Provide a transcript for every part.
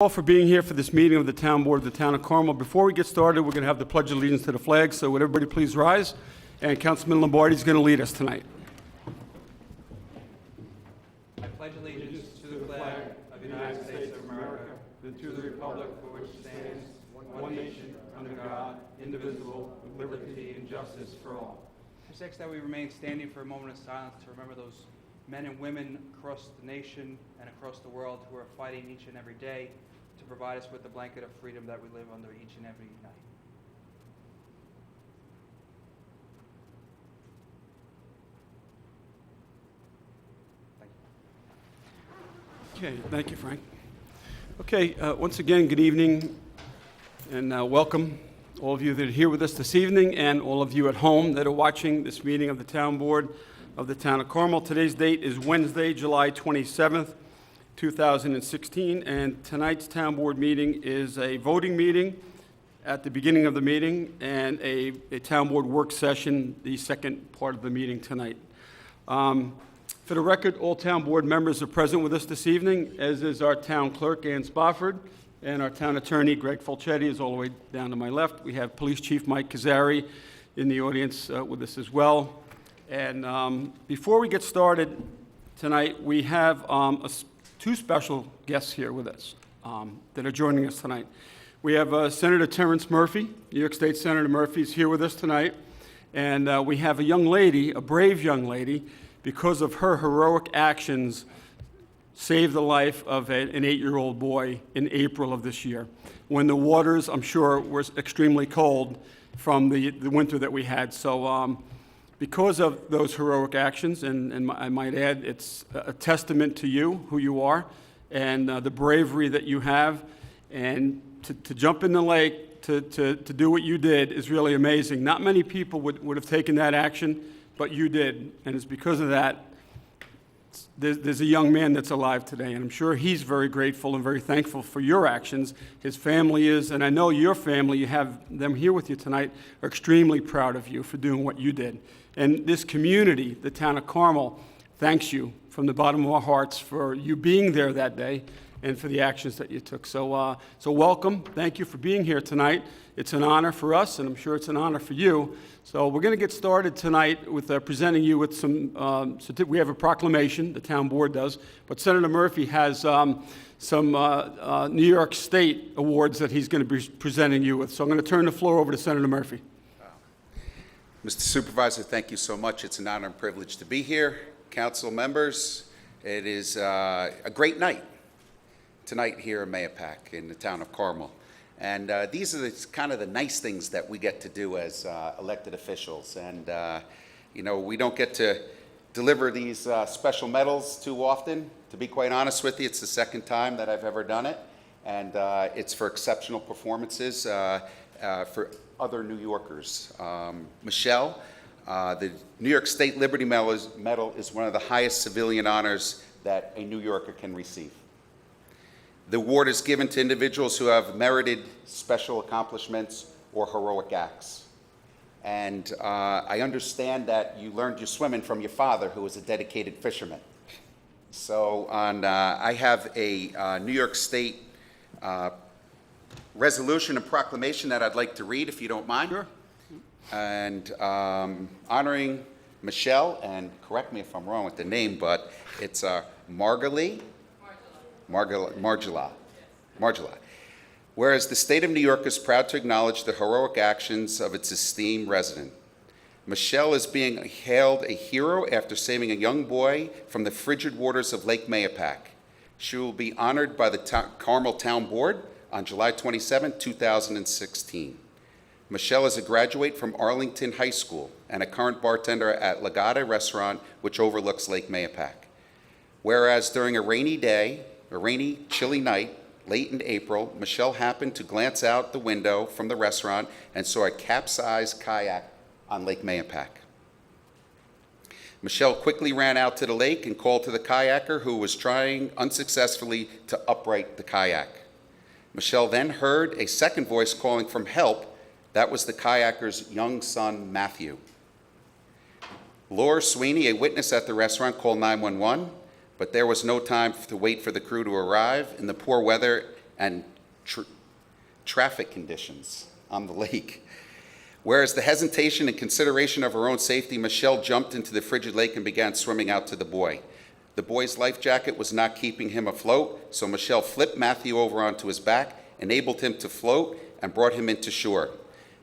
All for being here for this meeting of the Town Board of the Town of Carmel. Before we get started, we're going to have the Pledge of Allegiance to the flag, so would everybody please rise? And Councilman Lombardi is going to lead us tonight. I pledge allegiance to the flag of the United States of America and to the republic for which it stands, one nation, under God, indivisible, with liberty and justice for all. I just ask that we remain standing for a moment of silence to remember those men and women across the nation and across the world who are fighting each and every day to provide us with the blanket of freedom that we live under each and every night. Thank you. Okay, thank you, Frank. Okay, once again, good evening and welcome all of you that are here with us this evening and all of you at home that are watching this meeting of the Town Board of the Town of Carmel. Today's date is Wednesday, July 27th, 2016, and tonight's Town Board meeting is a voting meeting at the beginning of the meeting and a Town Board work session, the second part of the meeting tonight. For the record, all Town Board members are present with us this evening, as is our Town Clerk, Ann Spofford, and our Town Attorney, Greg Fulchetti, is all the way down to my left. We have Police Chief Mike Kazari in the audience with us as well. And before we get started tonight, we have two special guests here with us that are joining us tonight. We have Senator Terrence Murphy, New York State Senator Murphy is here with us tonight. And we have a young lady, a brave young lady, because of her heroic actions, saved the life of an 8-year-old boy in April of this year, when the waters, I'm sure, were extremely cold from the winter that we had. So because of those heroic actions, and I might add, it's a testament to you, who you are, and the bravery that you have, and to jump in the lake, to do what you did is really amazing. Not many people would have taken that action, but you did, and it's because of that there's a young man that's alive today, and I'm sure he's very grateful and very thankful for your actions. His family is, and I know your family, you have them here with you tonight, are extremely proud of you for doing what you did. And this community, the Town of Carmel, thanks you from the bottom of our hearts for you being there that day and for the actions that you took. So welcome. Thank you for being here tonight. It's an honor for us, and I'm sure it's an honor for you. So we're going to get started tonight with presenting you with some, we have a proclamation, the Town Board does, but Senator Murphy has some New York State awards that he's going to be presenting you with. So I'm going to turn the floor over to Senator Murphy. Mr. Supervisor, thank you so much. It's an honor and privilege to be here. Council members, it is a great night tonight here in Mahopac in the Town of Carmel. And these are kind of the nice things that we get to do as elected officials. And, you know, we don't get to deliver these special medals too often. To be quite honest with you, it's the second time that I've ever done it. And it's for exceptional performances for other New Yorkers. Michelle, the New York State Liberty Medal is one of the highest civilian honors that a New Yorker can receive. The award is given to individuals who have merited special accomplishments or heroic acts. And I understand that you learned your swimming from your father, who was a dedicated fisherman. So I have a New York State resolution and proclamation that I'd like to read, if you don't mind. Sure. And honoring Michelle, and correct me if I'm wrong with the name, but it's Margila. Whereas the state of New York is proud to acknowledge the heroic actions of its esteemed resident. Michelle is being hailed a hero after saving a young boy from the frigid waters of Lake Mahopac. She will be honored by the Carmel Town Board on July 27, 2016. Michelle is a graduate from Arlington High School and a current bartender at Legata Restaurant, which overlooks Lake Mahopac. Whereas during a rainy, chilly night, late in April, Michelle happened to glance out the window from the restaurant and saw a capsized kayak on Lake Mahopac. Michelle quickly ran out to the lake and called to the kayaker, who was trying unsuccessfully to upright the kayak. Michelle then heard a second voice calling for help. That was the kayaker's young son, Matthew. Laura Sweeney, a witness at the restaurant, called 911. But there was no time to wait for the crew to arrive. In the poor weather, and traffic conditions on the lake. Whereas the hesitation and consideration of her own safety, Michelle jumped into the frigid lake and began swimming out to the boy. The boy's life jacket was not keeping him afloat, so Michelle flipped Matthew over onto his back, enabled him to float, and brought him into shore.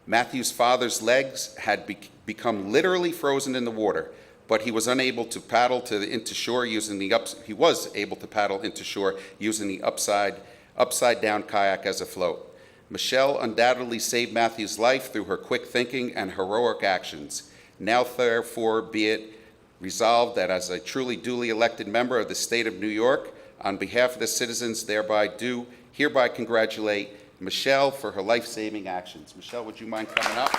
Matthew's father's legs had become literally frozen in the water, but he was able to paddle into shore using the upside down kayak as a float. Michelle undoubtedly saved Matthew's life through her quick thinking and heroic actions. Now, therefore, be it resolved that as a truly duly elected member of the state of New York, on behalf of the citizens, hereby congratulate Michelle for her life-saving actions. Michelle, would you mind coming up?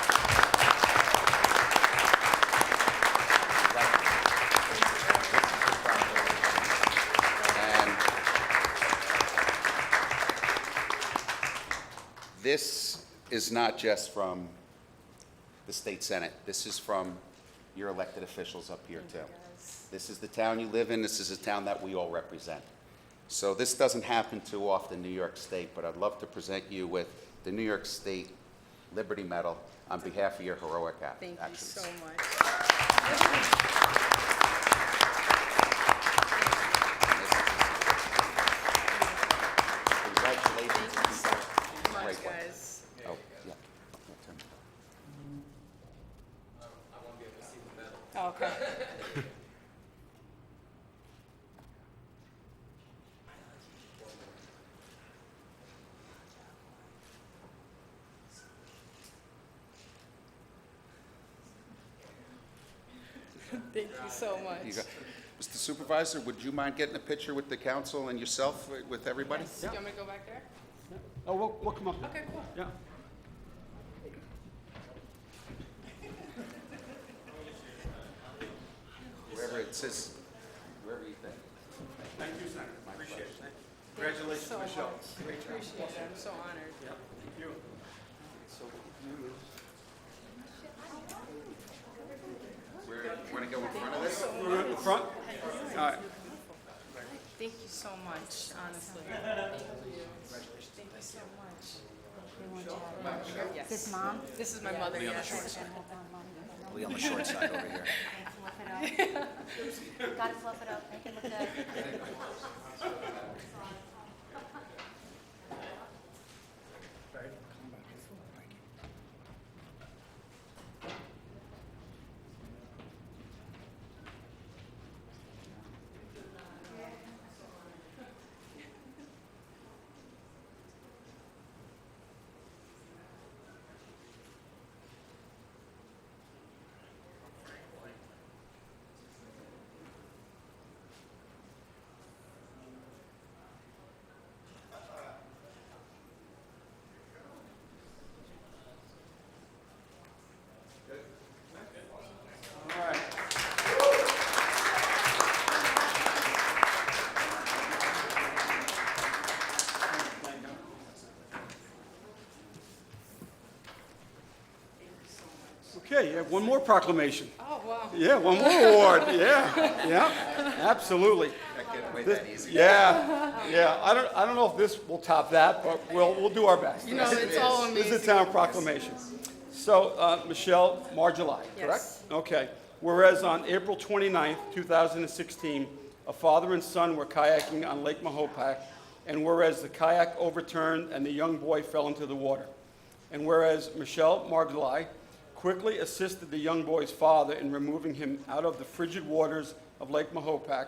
And this is not just from the state senate. This is from your elected officials up here, too. This is the town you live in. This is a town that we all represent. So this doesn't happen too often in New York State, but I'd love to present you with the New York State Liberty Medal on behalf of your heroic actions. Thank you so much. Congratulations. Thank you so much, Great one. guys. Oh, yeah. Oh, okay. Thank you so much. You go. Mr. Supervisor, would you mind getting a picture with the council and yourself, with everybody? Do you want me to go back there? Oh, we'll come up. Okay, cool. Yeah. Wherever it says, wherever you think. Thank you, Senator. Appreciate it. Congratulations, So Michelle. much. Appreciate it. I'm so honored. Yeah, thank you. Where, you want to go in front of this? We're in the front? All right. Thank you so much, honestly. Thank you. Thank you so much. Yes. This mom? This is my mother, yes. Hold We on the short side over here. on, fluff it up. Gotta fluff it up, make it look good. All right. Okay, you have one more proclamation. Oh, wow. Yeah, one more award. Yeah, absolutely. Not getting away that easy. Yeah. I don't know if this will top that, but we'll do our best. You know, it's all amazing. This is a town proclamation. So, Michelle Marjolai, correct? Yes. Okay. Whereas on April 29th, 2016, a father and son were kayaking on Lake Mahopac, and whereas the kayak overturned and the young boy fell into the water. And whereas Michelle Marjolai quickly assisted the young boy's father in removing him out of the frigid waters of Lake Mahopac.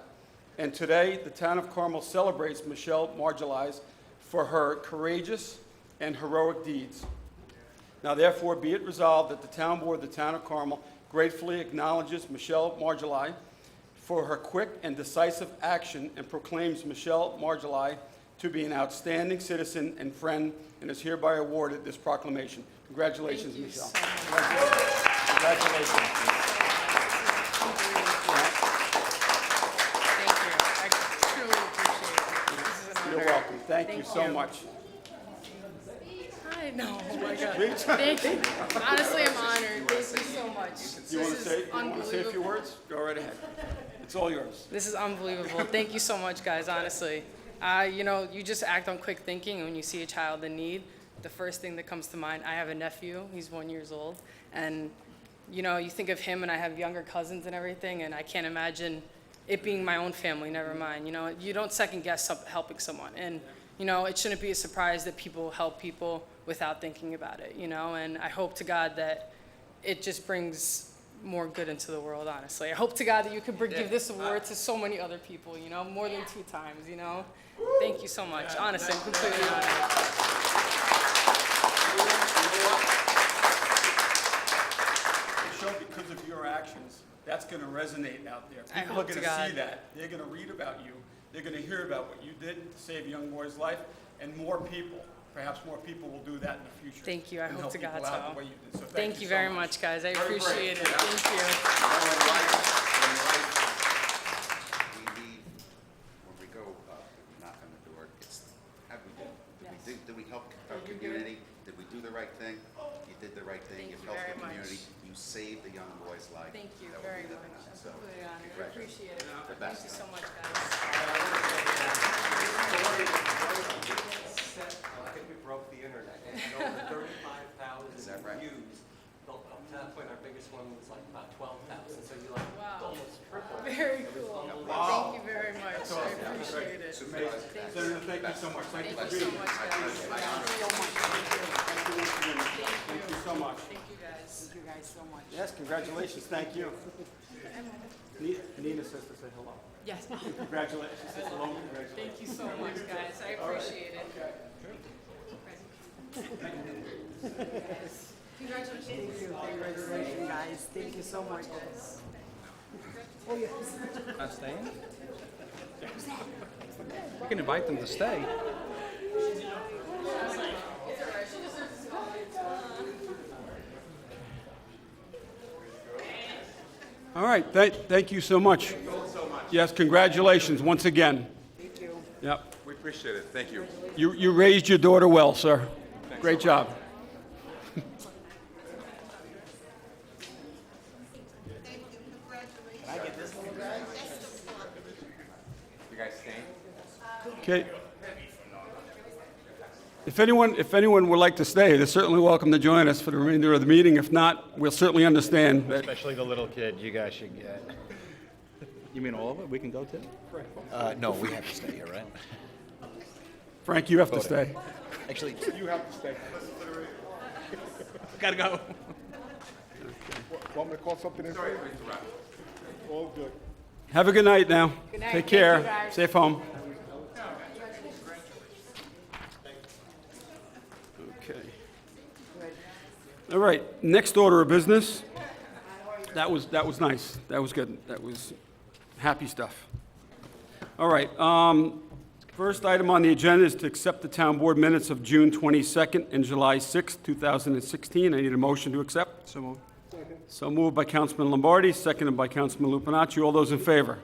And today, the town of Carmel celebrates Michelle Marjolai for her courageous and heroic deeds. Now therefore, be it resolved that the town board of the town of Carmel gratefully acknowledges Michelle Marjolai for her quick and decisive action and proclaims Michelle Marjolai to be an outstanding citizen and friend, and is hereby awarded this proclamation. Congratulations, Thank you Michelle. so much. Congratulations. Thank you. I truly appreciate it. This is an You're honor. welcome. Thank you Thank so you. much. I know. Oh my God. Thank you. Honestly, I'm honored. Thank you so much. You want This to is say a few unbelievable. words? Go right ahead. It's all yours. This is unbelievable. Thank you so much, guys, honestly. You just act on quick thinking, and when you see a child in need, the first thing that comes to mind, I have a nephew, he's 1 year old, and, you think of him, and I have younger cousins and everything, and I can't imagine it being my own family, never mind. You don't second guess helping someone, and, it shouldn't be a surprise that people help people without thinking about it, and I hope to God that it just brings more good into the world, honestly. I hope to God that you could give this award to so many other people, more than 2 times, Thank you so much. Honestly, I'm completely honored. Show because of your actions, that's going to resonate out there. I People are hope going to to see God. that. They're going to read about you. They're going to hear about what you did to save a young boy's life, and more people, perhaps more people will do that in the future. Thank you. I and hope help to God people out so. the way you did. So Thank you so very much, guys. I Very brave. appreciate it. Yeah. Thank you. When we go knock on the door, it's, how do we do? Did we help our community? Did we do the right thing? You did the right thing. Thank You you helped very the much. community. You saved a young boy's life. Thank you That very will be much. living on. I'm So, completely honored. I congratulations. appreciate it. The Thank best. you so much, guys. I think we broke the internet and had over 35,000 Is that right? views. Well, up to that point, our biggest one was like about 12,000. So you like Wow. almost tripled. Very cool. Thank you very much. I appreciate it. Senator, thank you so much. Thank you Thank for you so being much, here. guys. Thank you so much. Thank you, guys. Thank you guys so much. Yes, congratulations. Thank you. Nina says to say hello. Yes. Congratulations. She says hello. Congratulations. Thank you so much, guys. I appreciate it. Congratulations. Congratulations, guys. Thank you so much, guys. Not staying? We can invite them to stay. All right, thank you so much. Yes, congratulations once again. Thank you. Yep. We appreciate it. Thank you. You raised your daughter well, sir. Great job. You guys staying? Okay. If anyone would like to stay, they're certainly welcome to join us for the remainder of the meeting. If not, we'll certainly understand. that- Especially the little kid, you guys should get. You mean all of it? We can go too? No, we have to stay here, right? Frank, you have to stay. Actually, Gotta go. Want me to call something in? Sorry, all good. Have a good night now. Good night. Take Thank care. you, guys. Safe home. Okay. All right, next order of business. That was nice. That was good. That was happy stuff. All right, first item on the agenda is to accept the town board minutes of June 22nd and July 6th, 2016. I need a motion to accept. So moved. So moved by Councilman Lombardi, seconded by Councilman Lupinacci. All those in favor?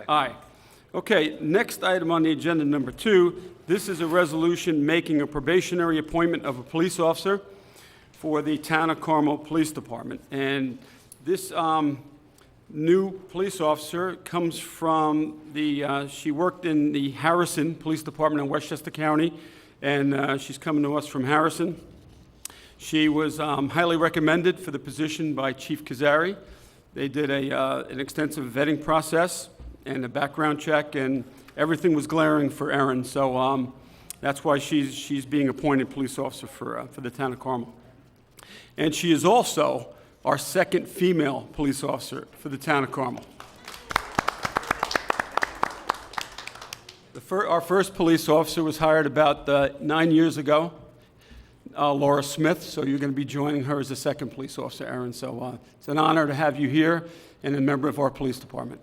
Aye. Okay, next item on the agenda, number 2. This is a resolution making a probationary appointment of a police officer for the Town of Carmel Police Department. And this new police officer comes from she worked in the Harrison Police Department in Westchester County, and she's coming to us from Harrison. She was highly recommended for the position by Chief Kazari. They did an extensive vetting process and a background check, and everything was glaring for Erin. So that's why she's being appointed police officer for the Town of Carmel. And she is also our second female police officer for the Town of Carmel. Our first police officer was hired about 9 years ago, Laura Smith, so you're going to be joining her as the second police officer, Erin. So it's an honor to have you here and a member of our police department.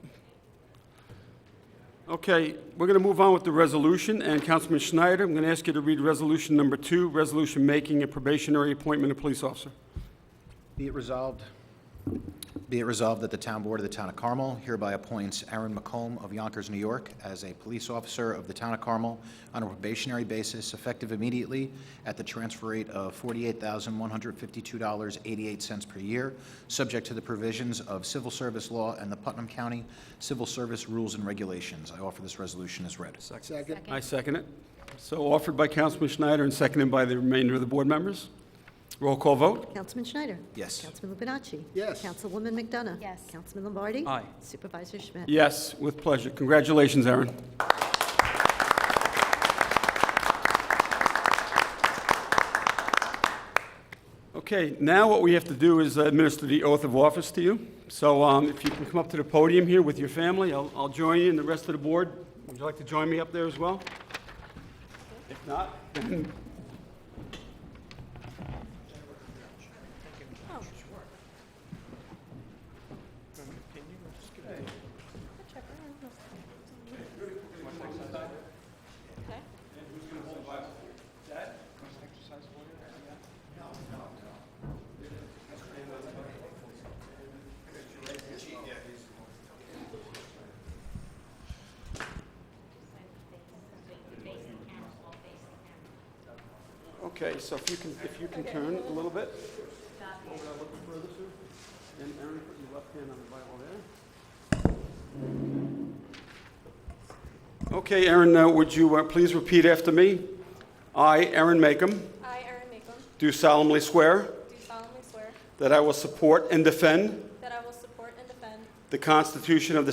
Okay, we're going to move on with the resolution, and Councilman Schneider, I'm going to ask you to read resolution number 2, resolution making a probationary appointment of police officer. Be it resolved Be it resolved that the Town Board of the Town of Carmel hereby appoints Aaron McComb of Yonkers, New York, as a police officer of the Town of Carmel on a probationary basis effective immediately at the transfer rate of $48,152.88 per year, subject to the provisions of civil service law and the Putnam County Civil Service Rules and Regulations. I offer this resolution as read. Second. I second it. So offered by Councilman Schneider and seconded by the remainder of the board members. Roll call vote. Councilman Schneider. Yes. Councilman Lubinacci. Yes. Councilwoman McDonough. Yes. Councilman Lombardi. Aye. Supervisor Schmidt. Yes, with pleasure. Congratulations, Aaron. Okay, now what we have to do is administer the oath of office to you. So if you can come up to the podium here with your family, I'll join you and the rest of the board. Would you like to join me up there as well? If not, then okay, so if you can turn a little bit. Over a little further, sir. And Aaron, put your left hand on the Bible there. Okay, Aaron, would you please repeat after me? I, Aaron Macomb, I, Aaron Macomb, do solemnly swear do solemnly swear that I will support and defend that I will support and defend the Constitution of the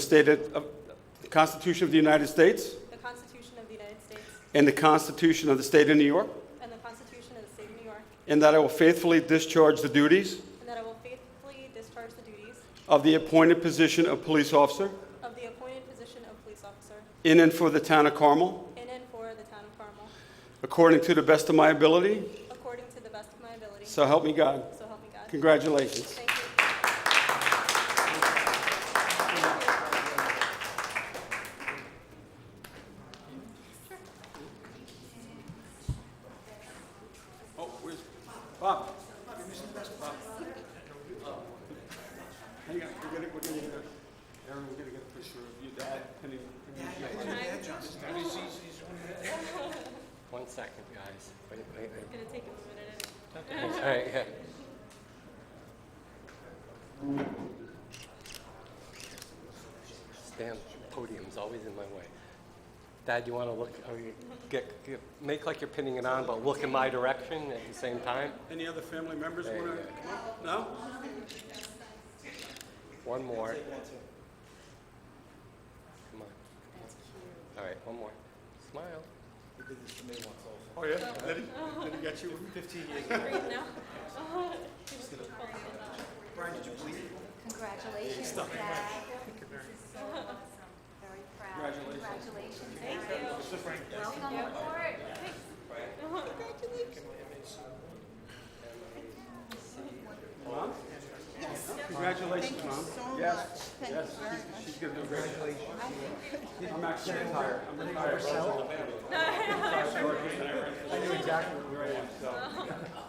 Constitution of the United States the Constitution of the United States and the Constitution of the State of New York, and the Constitution of the State of New York, and that I will faithfully discharge the duties and that I will faithfully discharge the duties of the appointed position of police officer of the appointed position of police officer in and for the town of Carmel, in and for the town of Carmel, according to the best of my ability, according to the best of my ability. so help me God. So help me God. Congratulations. Thank you. Oh, where's Bob? Hang on, we're gonna get Aaron, we're gonna get a picture of your dad. One second, guys. Wait. It's gonna take a minute. All right, yeah. Stand, podium's always in my way. Dad, you want to look, make like you're pinning it on, but look in my direction at the same time? Any other family members There you want to go. come up? No? One more. Come on. All right, one more. Smile. Oh, yeah? Did he get you? 15 years. Congratulations, Dad. Very proud. Congratulations. Thank you. Welcome aboard. Mom? Congratulations, Mom. Yes. Yes, she's going to do great. I'm actually retired. I'm retired. I knew exactly where I am, so.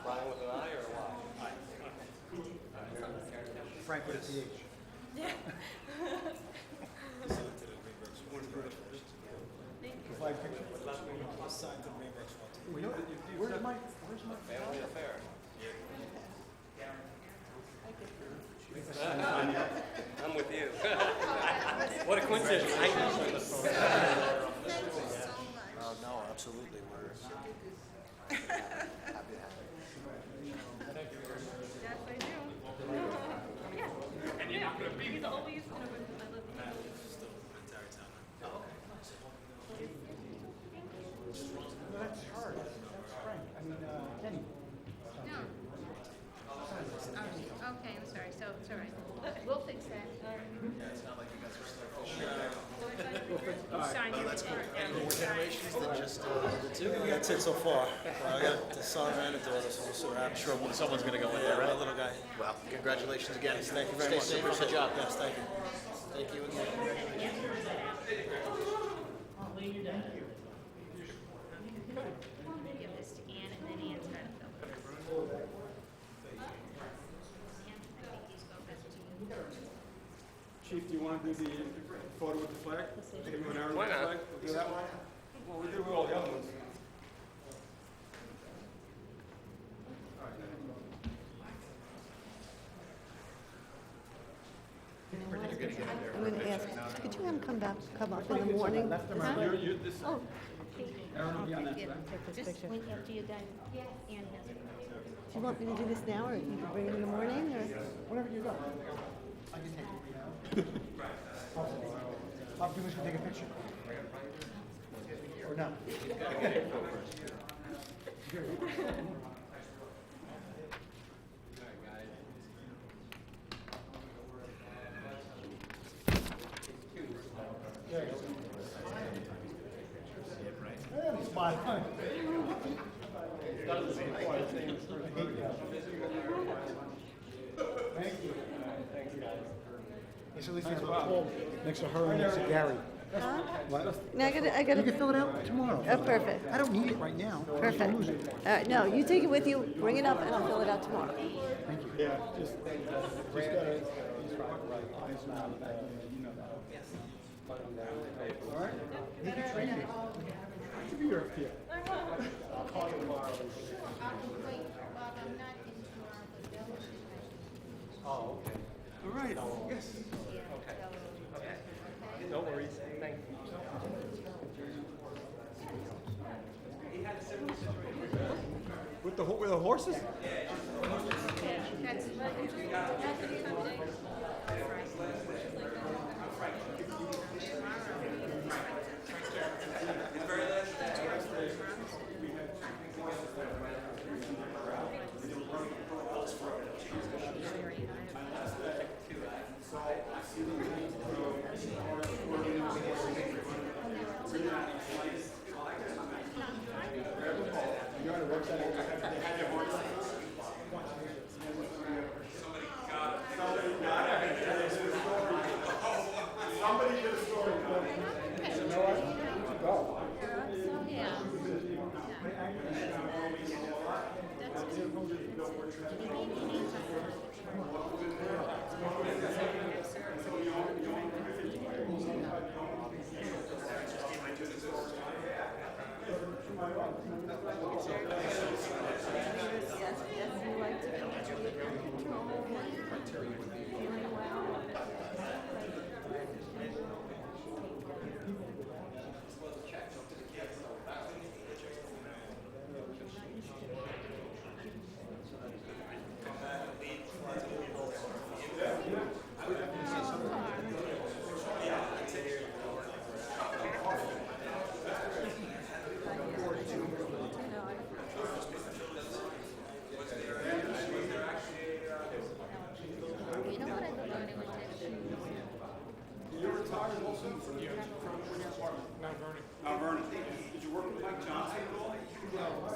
Flying with an eye or a Y? Frank with a PH. Family affair. I'm with you. What a coincidence. No, absolutely. We're happy to have you. Yes, I do. Yeah. And you're not going to be. He's always going to win. I love you. Okay, I'm sorry. So it's all right. We'll fix that. That's it so far. I got the son and the daughter, so we'll see what happens. Sure, someone's gonna go in there, right? Little guy. Well, congratulations again. Thank you very much. Stay safe. Good job. Yes, thank you. Thank you again. Give this to Ann, and then Ann's got to fill it. Ann, I think he's both has to Chief, do you want to do the photo with the flag? You and Aaron with the flag? We'll do that one? Well, we do all the other ones. I'm going to ask, could you have him come up in the morning? You're this, Oh, Aaron will be on that flag. just when after you're done, Ann has it. Do you want me to do this now, or you can bring it in the morning, or? Whatever you go. After we take a picture. Or no? Smile. Yes, at least it's Paul next to her and next to Gary. No, I gotta. You can fill it out tomorrow. Oh, perfect. I don't need it right now. Perfect. All right, no, you take it with you, bring it up, and I'll fill it out tomorrow. Thank you. Yeah, just gotta. All right? You can train me. I should be here up here. Oh, okay. All right, yes. No worries. Thank you. With the horses? Mount Vernon. Did you work with Mike Johnson at all?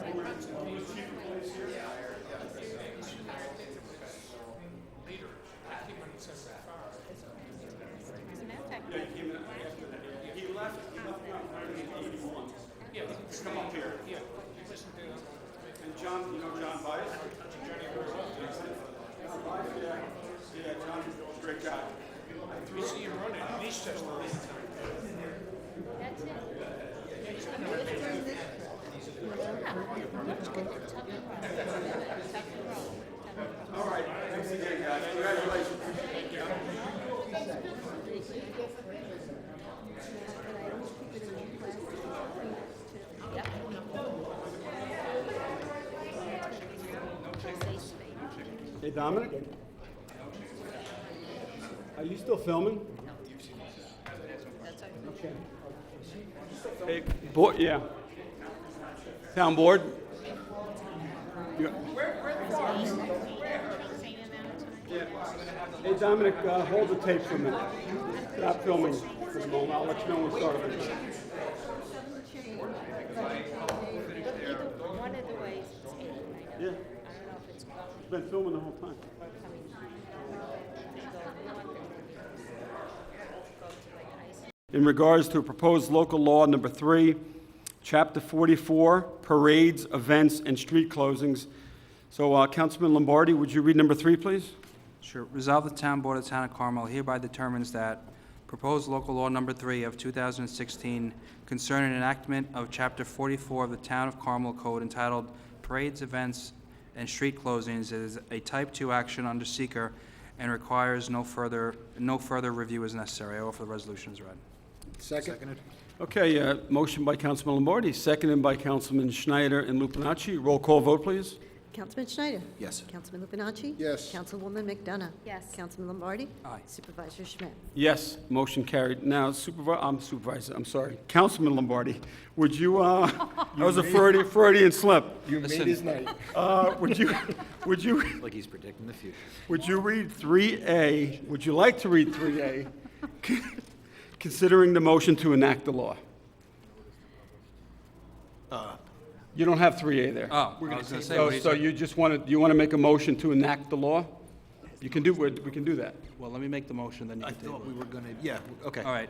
He was chief of police here? Yeah, he came in after that. He left Mount Vernon in '81. Yeah. To come up here. Yeah. And John, you know John Bias? John Bias, yeah. Yeah, John's a great guy. We see him running in Eastchester all the time. That's it. All right, thanks again, guys. Congratulations. Hey, Dominic? Are you still filming? Okay. Hey, board, yeah. Town board? Yeah. Hey, Dominic, hold the tape for a minute. Stop filming for a moment. I'll let you know when we start. One of the ways it's hidden, I know. Yeah, I don't know if it's it's been filming the whole time. In regards to proposed local law number 3, Chapter 44, parades, events, and street closings. So, Councilman Lombardi, would you read number 3, please? Sure. Resolve the Town Board of the Town of Carmel hereby determines that proposed local law number 3 of 2016 concerning enactment of Chapter 44 of the Town of Carmel Code entitled Parades, Events, and Street Closings is a Type 2 action under seeker and requires no further review is necessary. I offer the resolution as read. Seconded. Okay, motion by Councilman Lombardi, seconded by Councilman Schneider and Lupinacci. Roll call vote, please. Councilman Schneider? Yes. Councilman Lupinacci? Yes. Councilwoman McDonough? Yes. Councilman Lombardi? Aye. Supervisor Schmidt? Yes, motion carried. Now, I'm sorry, Councilman Lombardi, would you, that was a Freudian slip. You made his night. Would you, Like he's predicting the future. would you read 3A, would you like to read 3A, considering the motion to enact the law? You don't have 3A there. Oh, I was going to say, So what do you so say? you just want to, you want to make a motion to enact the law? You can do, we can do that. Well, let me make the motion, then you I can table thought it. we were going to, yeah, okay. All right.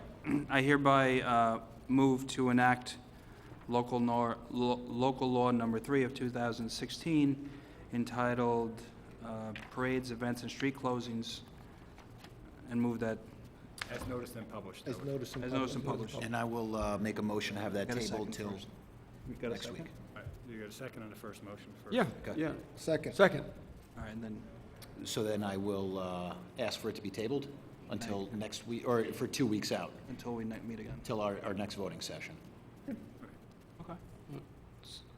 I hereby move to enact local law number 3 of 2016 entitled Parades, Events, and Street Closings, and move that As noticed and published. As noticed as noticed and published. And I will make a motion to have that Got a tabled second till first? We got a next second? week. All right, you got a second on the first motion first? Yeah, Okay. yeah. Second. Second. All right, and then, So then I will ask for it to be tabled until next week, or for 2 weeks out, until we meet again. till our next voting session. Okay.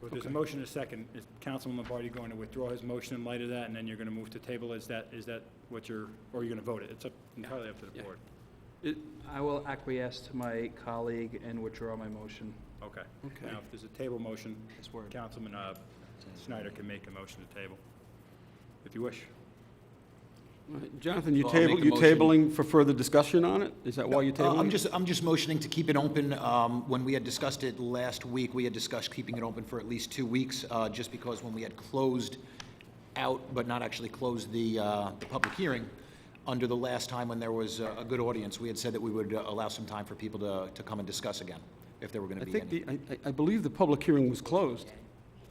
Well, there's a motion and a second. Is Councilman Lombardi going to withdraw his motion in light of that, and then you're going to move to table? Is that what you're, or are you going to vote it? It's entirely up to the Yeah. board. I will acquiesce to my colleague and withdraw my motion. Okay. Okay. Now, if there's a table motion, This word. Councilman Snyder can make a motion to table, if you wish. All right, Jonathan, you Well, I'll make the motion. tabling for further discussion on it? Is that why you're tabling? I'm just motioning to keep it open. When we had discussed it last week, we had discussed keeping it open for at least 2 weeks, just because when we had closed out, but not actually closed the public hearing, under the last time when there was a good audience, we had said that we would allow some time for people to come and discuss again, if there were going I to be any. think I believe the public hearing was closed.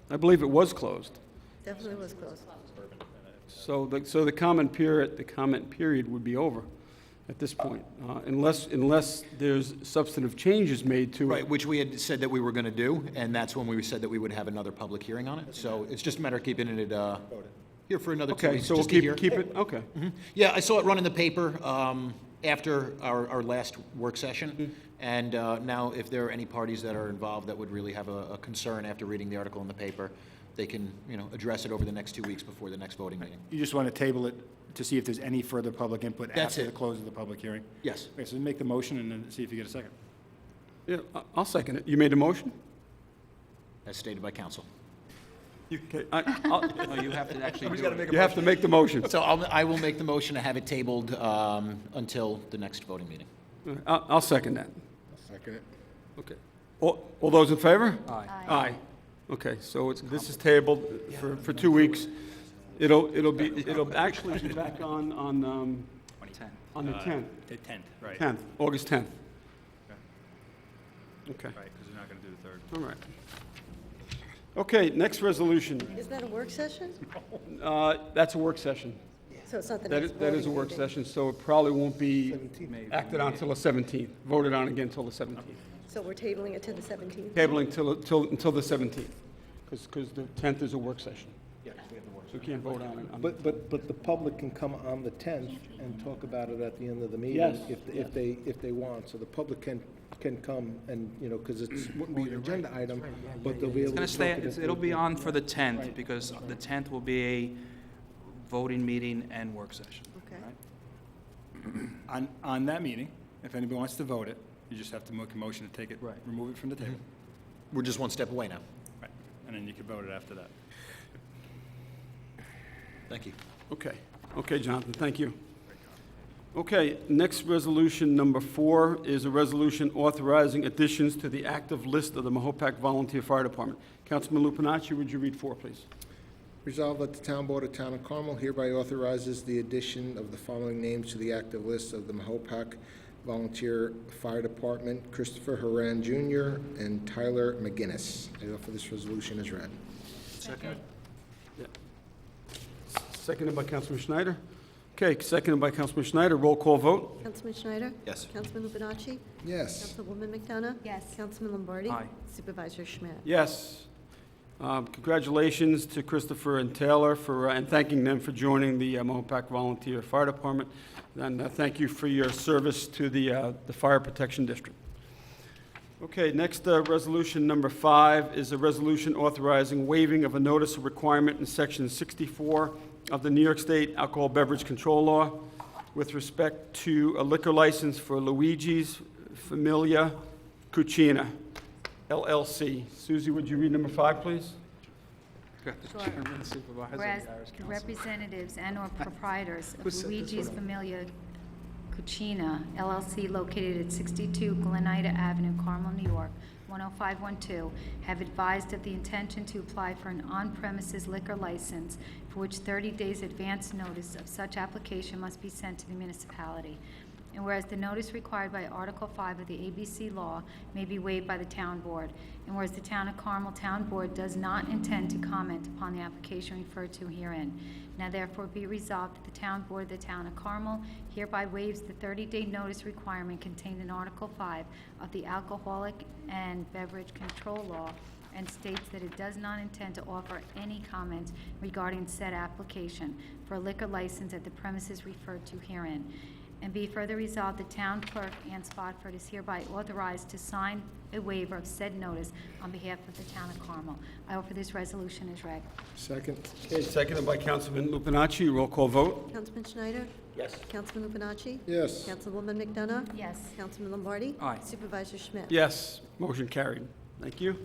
I believe it was closed. Definitely was close. So the comment period would be over at this point, unless there's substantive changes made to it. Right, which we had said that we were going to do, and that's when we said that we would have another public hearing on it. So it's just a matter of keeping it here for another 2 Okay, weeks. so we'll just to hear. keep it, okay. Yeah, I saw it run in the paper after our last work session, and now if there are any parties that are involved that would really have a concern after reading the article in the paper, they can, address it over the next 2 weeks before the next voting meeting. You just want to table it to see if there's any further public input That's after it. the close of the public hearing? Yes. Okay, so make the motion and then see if you get a second. Yeah, I'll second it. You made the motion? As stated by council. Okay, No, you have to actually do it. you have to make the motion. So I will make the motion to have it tabled until the next voting meeting. I'll second that. Second it. Okay. All those in favor? Aye. Aye. Okay, so this is tabled for 2 weeks. It'll actually be back on the 10th, The 10th, right. 10th, August 10th. Okay, Right, because you're not going to do the 3rd. all right. Okay, next resolution. Is that a work session? That's a work session. So it's not the That next is, that is a voting work meeting. session, so it probably won't be acted on until the 17th, voted on again until the 17th. So we're tabling it to the 17th? Tabling until the 17th, because the 10th is a work session. So we can't vote on it. But the public can come on the 10th and talk about it at the end of the meeting. Yes. If they want, so the public can come and, because it wouldn't be an agenda item, but they'll be able It's to going talk to it. stay, it'll be on for the 10th, because the 10th will be a voting meeting and work session. Okay. On that meeting, if anybody wants to vote it, you just have to make a motion to take it, Right. remove it from the table. We're just one step away now. Right, and then you can vote it after that. Thank you. Okay, okay, Jonathan, thank you. Okay, next resolution, number 4, is a resolution authorizing additions to the active list of the Mahopac Volunteer Fire Department. Councilman Lupinacci, would you read 4, please? Resolved that the Town Board of Town of Carmel hereby authorizes the addition of the following names to the active list of the Mahopac Volunteer Fire Department: Christopher Haran Jr. and Tyler McGinnis. I offer this resolution as read. Seconded by Councilman Schneider. Okay, seconded by Councilman Schneider. Roll call vote. Councilman Schneider? Yes. Councilman Lupinacci? Yes. Councilwoman McDonough? Yes. Councilman Lombardi? Aye. Supervisor Schmidt? Yes. Congratulations to Christopher and Taylor and thanking them for joining the Mahopac Volunteer Fire Department. And thank you for your service to the Fire Protection District. Okay, next resolution number 5 is a resolution authorizing waiving of a notice of requirement in section 64 of the New York State Alcohol Beverage Control Law with respect to a liquor license for Luigi's Familia Cucina, LLC. Susie, would you read number 5, please? Sure. Whereas the representatives and/or proprietors of Luigi's Familia Cucina LLC located at 62 Glenida Avenue, Carmel, New York, 10512, have advised of the intention to apply for an on-premises liquor license for which 30 days advance notice of such application must be sent to the municipality. And whereas the notice required by Article 5 of the ABC law may be waived by the town board, and whereas the Town of Carmel Town Board does not intend to comment upon the application referred to herein, now therefore be resolved that the Town Board of the Town of Carmel hereby waives the 30-day notice requirement contained in Article 5 of the Alcoholic and Beverage Control Law, and states that it does not intend to offer any comment regarding said application for a liquor license at the premises referred to herein. And be further resolved, the town clerk, Ann Spotford, is hereby authorized to sign a waiver of said notice on behalf of the town of Carmel. I offer this resolution as read. Second. Okay, seconded by Councilman Lupinacci. Roll call vote. Councilman Schneider? Yes. Councilman Lupinacci? Yes. Councilwoman McDonough? Yes. Councilman Lombardi? Aye. Supervisor Schmidt? Yes, motion carried. Thank you.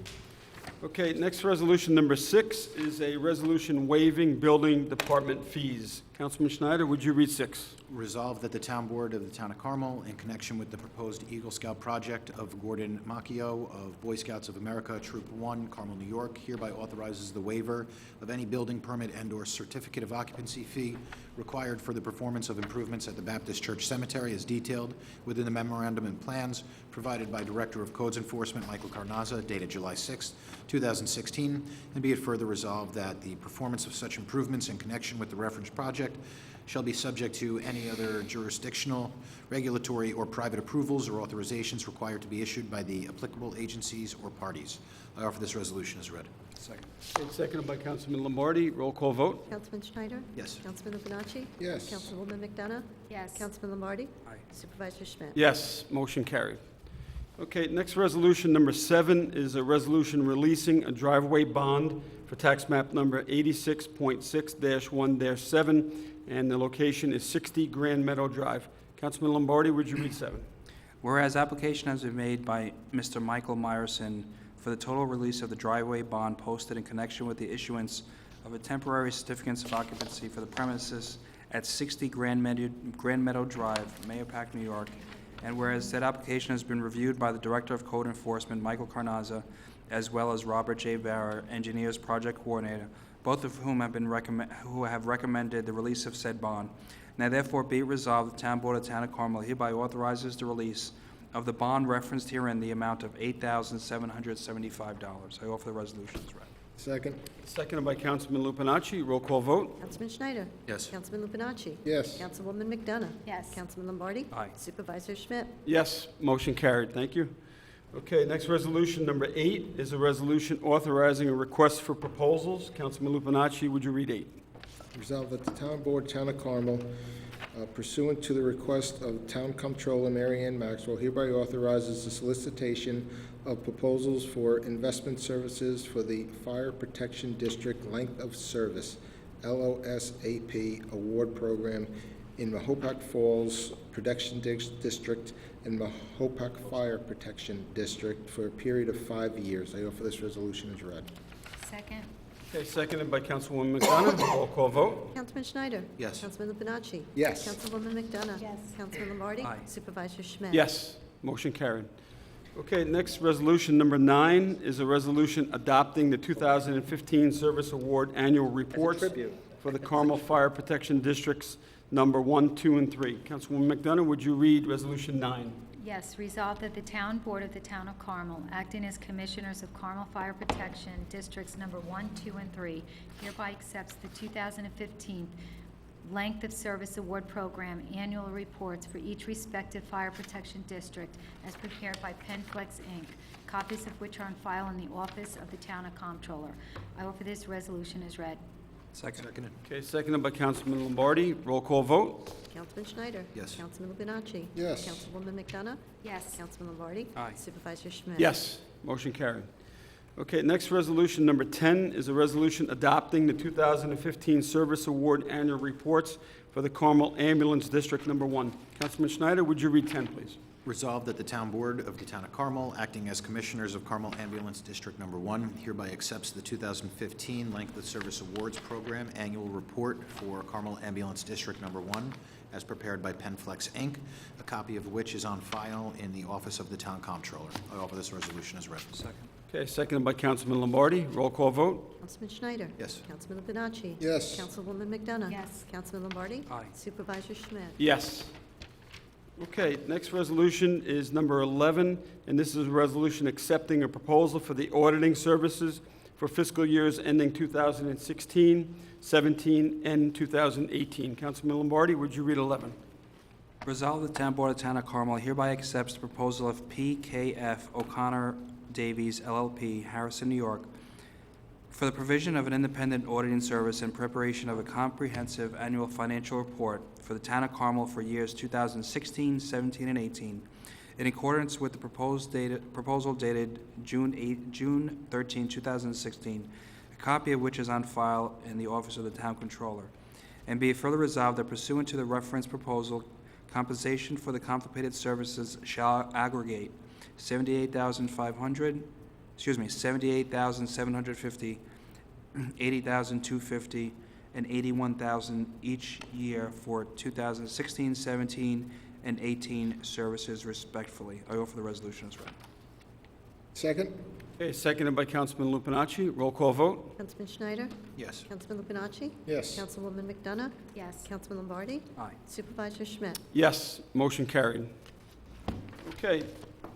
Okay, next resolution, number 6, is a resolution waiving building department fees. Councilman Schneider, would you read 6? Resolved that the Town Board of the Town of Carmel, in connection with the proposed Eagle Scout project of Gordon Macchio of Boy Scouts of America, Troop 1, Carmel, New York, hereby authorizes the waiver of any building permit and/or certificate of occupancy fee required for the performance of improvements at the Baptist Church Cemetery as detailed within the memorandum and plans provided by Director of Codes Enforcement Michael Carnazza, dated July 6, 2016, and be it further resolved that the performance of such improvements in connection with the referenced project shall be subject to any other jurisdictional, regulatory, or private approvals or authorizations required to be issued by the applicable agencies or parties. I offer this resolution as read. Second. Okay, seconded by Councilman Lombardi. Roll call vote. Councilman Schneider? Yes. Councilman Lupinacci? Yes. Councilwoman McDonough? Yes. Councilman Lombardi? Aye. Supervisor Schmidt? Yes, motion carried. Okay, next resolution, number 7, is a resolution releasing a driveway bond for tax map number 86.6-1-7, and the location is 60 Grand Meadow Drive. Councilman Lombardi, would you read 7? Whereas application has been made by Mr. Michael Myerson for the total release of the driveway bond posted in connection with the issuance of a temporary certificates of occupancy for the premises at 60 Grand Meadow Drive, Mahopac, New York. And whereas said application has been reviewed by the Director of Code Enforcement, Michael Carnazza, as well as Robert J. Barra, Engineers Project Coordinator, both of whom have recommended the release of said bond. Now therefore be it resolved, the Town Board of Town of Carmel hereby authorizes the release of the bond referenced herein, the amount of $8,775. I offer the resolution as read. Second. Seconded by Councilman Lupinacci. Roll call vote. Councilman Schneider? Yes. Councilman Lupinacci? Yes. Councilwoman McDonough? Yes. Councilman Lombardi? Aye. Supervisor Schmidt? Yes, motion carried. Thank you. Okay, next resolution, number 8, is a resolution authorizing a request for proposals. Councilman Lupinacci, would you read 8? Resolved that the Town Board, Town of Carmel, pursuant to the request of Town Comptroller Mary Ann Maxwell, hereby authorizes the solicitation of proposals for investment services for the Fire Protection District Length of Service, LOSAP Award Program in Mahopac Falls Protection District and Mahopac Fire Protection District for a period of 5 years. I offer this resolution as read. Second. Okay, seconded by Councilwoman McDonough. Roll call vote. Councilman Schneider? Yes. Councilman Lupinacci? Yes. Councilwoman McDonough? Yes. Councilman Lombardi? Aye. Supervisor Schmidt? Yes, motion carried. Okay, next resolution, number 9, is a resolution adopting the 2015 Service Award Annual Reports for the Carmel Fire Protection Districts number 1, 2, and 3. Councilwoman McDonough, would you read Resolution 9? Yes, resolved that the Town Board of the Town of Carmel, acting as Commissioners of Carmel Fire Protection Districts number 1, 2, and 3, hereby accepts the 2015 length of service award program annual reports for each respective fire protection district as prepared by PenFlex, Inc., copies of which are on file in the office of the Town Comptroller. I offer this resolution as read. Seconded. Okay, seconded by Councilman Lombardi. Roll call vote. Councilman Schneider. Yes. Councilman Lupinacci. Yes. Councilwoman McDonough. Yes. Councilman Lombardi. Aye. Supervisor Schmidt. Yes, motion carried. Okay, next resolution, number 10, is a resolution adopting the 2015 Service Award Annual Reports for the Carmel Ambulance District Number 1. Councilman Schneider, would you read 10, please? Resolved that the Town Board of the Town of Carmel, acting as Commissioners of Carmel Ambulance District Number 1, hereby accepts the 2015 Length of Service Awards Program Annual Report for Carmel Ambulance District Number 1, as prepared by PenFlex, Inc., a copy of which is on file in the office of the Town Comptroller. I offer this resolution as read. Okay, seconded by Councilman Lombardi. Roll call vote. Councilman Schneider. Yes. Councilman Lupinacci. Yes. Councilwoman McDonough. Yes. Councilman Lombardi. Aye. Supervisor Schmidt. Yes. Okay, next resolution is number 11, and this is a resolution accepting a proposal for the auditing services for fiscal years ending 2016, 17, and 2018. Councilman Lombardi, would you read 11? Resolved, the Town Board of Town of Carmel hereby accepts the proposal of PKF O'Connor Davies LLP, Harrison, New York, for the provision of an independent auditing service and preparation of a comprehensive annual financial report for the Town of Carmel for years 2016, 17, and 18, in accordance with the proposal dated June 13, 2016, a copy of which is on file in the office of the Town Controller. And be it further resolved that pursuant to the reference proposal, compensation for the contemplated services shall aggregate $78,750, $80,250, and $81,000 each year for 2016, 17, and 18 services respectfully. I offer the resolution as read. Second? Okay, seconded by Councilman Lupinacci. Roll call vote. Councilman Schneider. Yes. Councilman Lupinacci. Yes. Councilwoman McDonough. Yes. Councilman Lombardi. Aye. Supervisor Schmidt. Yes, motion carried. Okay,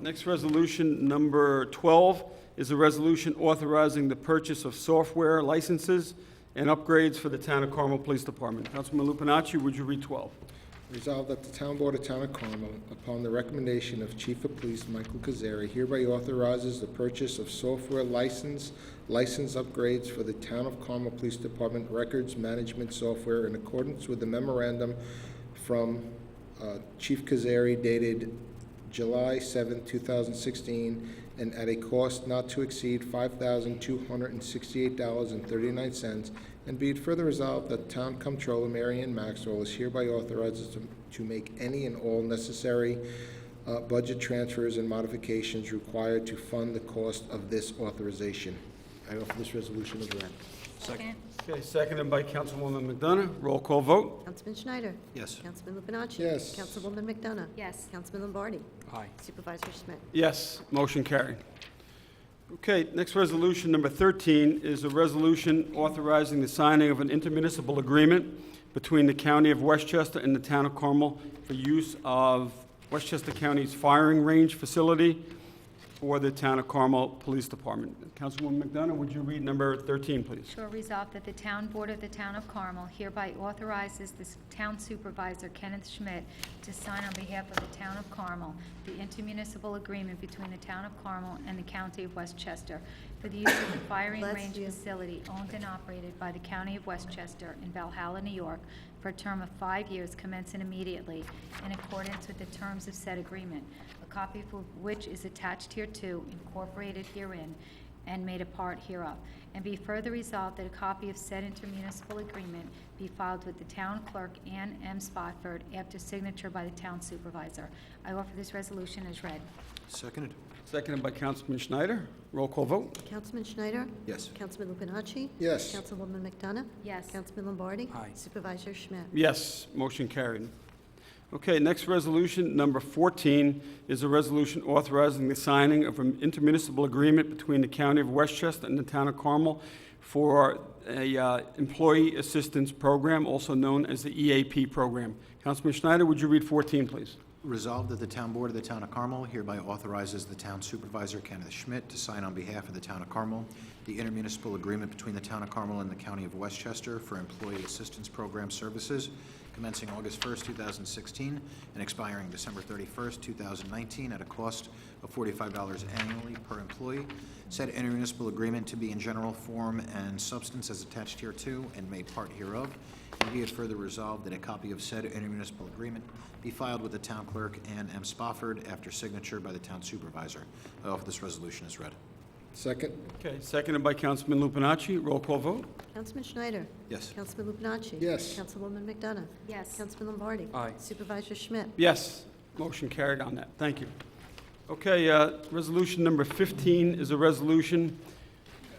next resolution, number 12, is a resolution authorizing the purchase of software licenses and upgrades for the Town of Carmel Police Department. Councilman Lupinacci, would you read 12? Resolved that the Town Board of Town of Carmel, upon the recommendation of Chief of Police Michael Kazari, hereby authorizes the purchase of software license upgrades for the Town of Carmel Police Department records management software in accordance with the memorandum from Chief Kazari dated July 7, 2016, and at a cost not to exceed $5,268.39, and be it further resolved that Town Comptroller Marian Maxwell is hereby authorized to make any and all necessary budget transfers and modifications required to fund the cost of this authorization. I offer this resolution as read. Second. Okay, seconded by Councilwoman McDonough. Roll call vote. Councilman Schneider. Yes. Councilman Lupinacci. Yes. Councilwoman McDonough. Yes. Councilman Lombardi. Aye. Supervisor Schmidt. Yes, motion carried. Okay, next resolution, number 13, is a resolution authorizing the signing of an intermunicipal agreement between the County of Westchester and the Town of Carmel for use of Westchester County's firing range facility for the Town of Carmel Police Department. Councilwoman McDonough, would you read number 13, please? Sure, resolved that the Town Board of the Town of Carmel hereby authorizes the Town Supervisor Kenneth Schmidt to sign on behalf of the Town of Carmel the intermunicipal agreement between the Town of Carmel and the County of Westchester for the use of the firing Bless range you. facility owned and operated by the County of Westchester in Valhalla, New York, for a term of 5 years commencing immediately in accordance with the terms of said agreement, a copy of which is attached hereto, incorporated herein, and made a part hereof. And be further resolved that a copy of said intermunicipal agreement be filed with the town clerk, Ann M. Spofford, after signature by the town supervisor. I offer this resolution as read. Seconded. Seconded by Councilman Schneider. Roll call vote. Councilman Schneider. Yes. Councilman Lupinacci. Yes. Councilwoman McDonough. Yes. Councilman Lombardi. Aye. Supervisor Schmidt. Yes, motion carried. Okay, next resolution, number 14, is a resolution authorizing the signing of an intermunicipal agreement between the County of Westchester and the Town of Carmel for a employee assistance program, also known as the EAP program. Councilman Schneider, would you read 14, please? Resolved that the Town Board of the Town of Carmel hereby authorizes the Town Supervisor Kenneth Schmidt to sign on behalf of the Town of Carmel the intermunicipal agreement between the Town of Carmel and the County of Westchester for Employee Assistance Program services commencing August 1st, 2016, and expiring December 31st, 2019, at a cost of $45 annually per employee. Said intermunicipal agreement to be in general form and substance as attached hereto and made part hereof. And be it further resolved that a copy of said intermunicipal agreement be filed with the town clerk, Ann M. Spofford, after signature by the town supervisor. I offer this resolution as read. Second? Okay, seconded by Councilman Lupinacci. Roll call vote? Councilman Schneider. Yes. Councilman Lupinacci. Yes. Councilwoman McDonough. Yes. Councilman Lombardi. Aye. Supervisor Schmidt. Yes, motion carried on that. Thank you. Okay, resolution number 15 is a resolution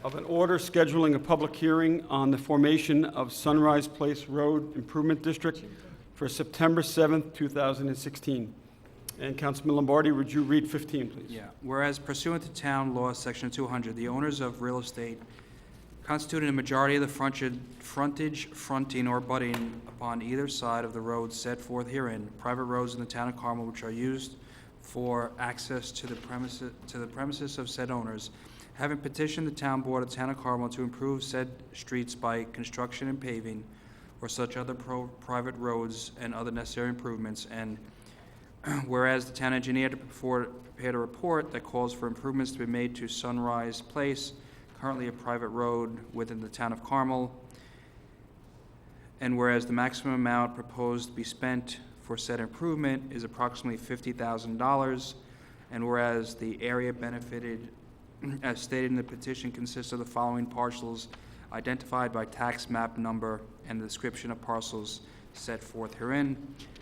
of an order scheduling a public hearing on the formation of Sunrise Place Road Improvement District for September 7th, 2016. And Councilman Lombardi, would you read 15, please? Yeah, whereas pursuant to Town Law, Section 200, the owners of real estate constituting a majority of the frontage, fronting, or abutting upon either side of the road set forth herein, private roads in the Town of Carmel which are used for access to the premises of said owners, having petitioned the Town Board of the Town of Carmel to improve said streets by construction and paving, or such other private roads and other necessary improvements, and whereas the town engineer prepared a report that calls for improvements to be made to Sunrise Place, currently a private road within the town of Carmel, and whereas the maximum amount proposed to be spent for said improvement is approximately $50,000, and whereas the area benefited, as stated in the petition, consists of the following parcels identified by tax map number and the description of parcels set forth herein.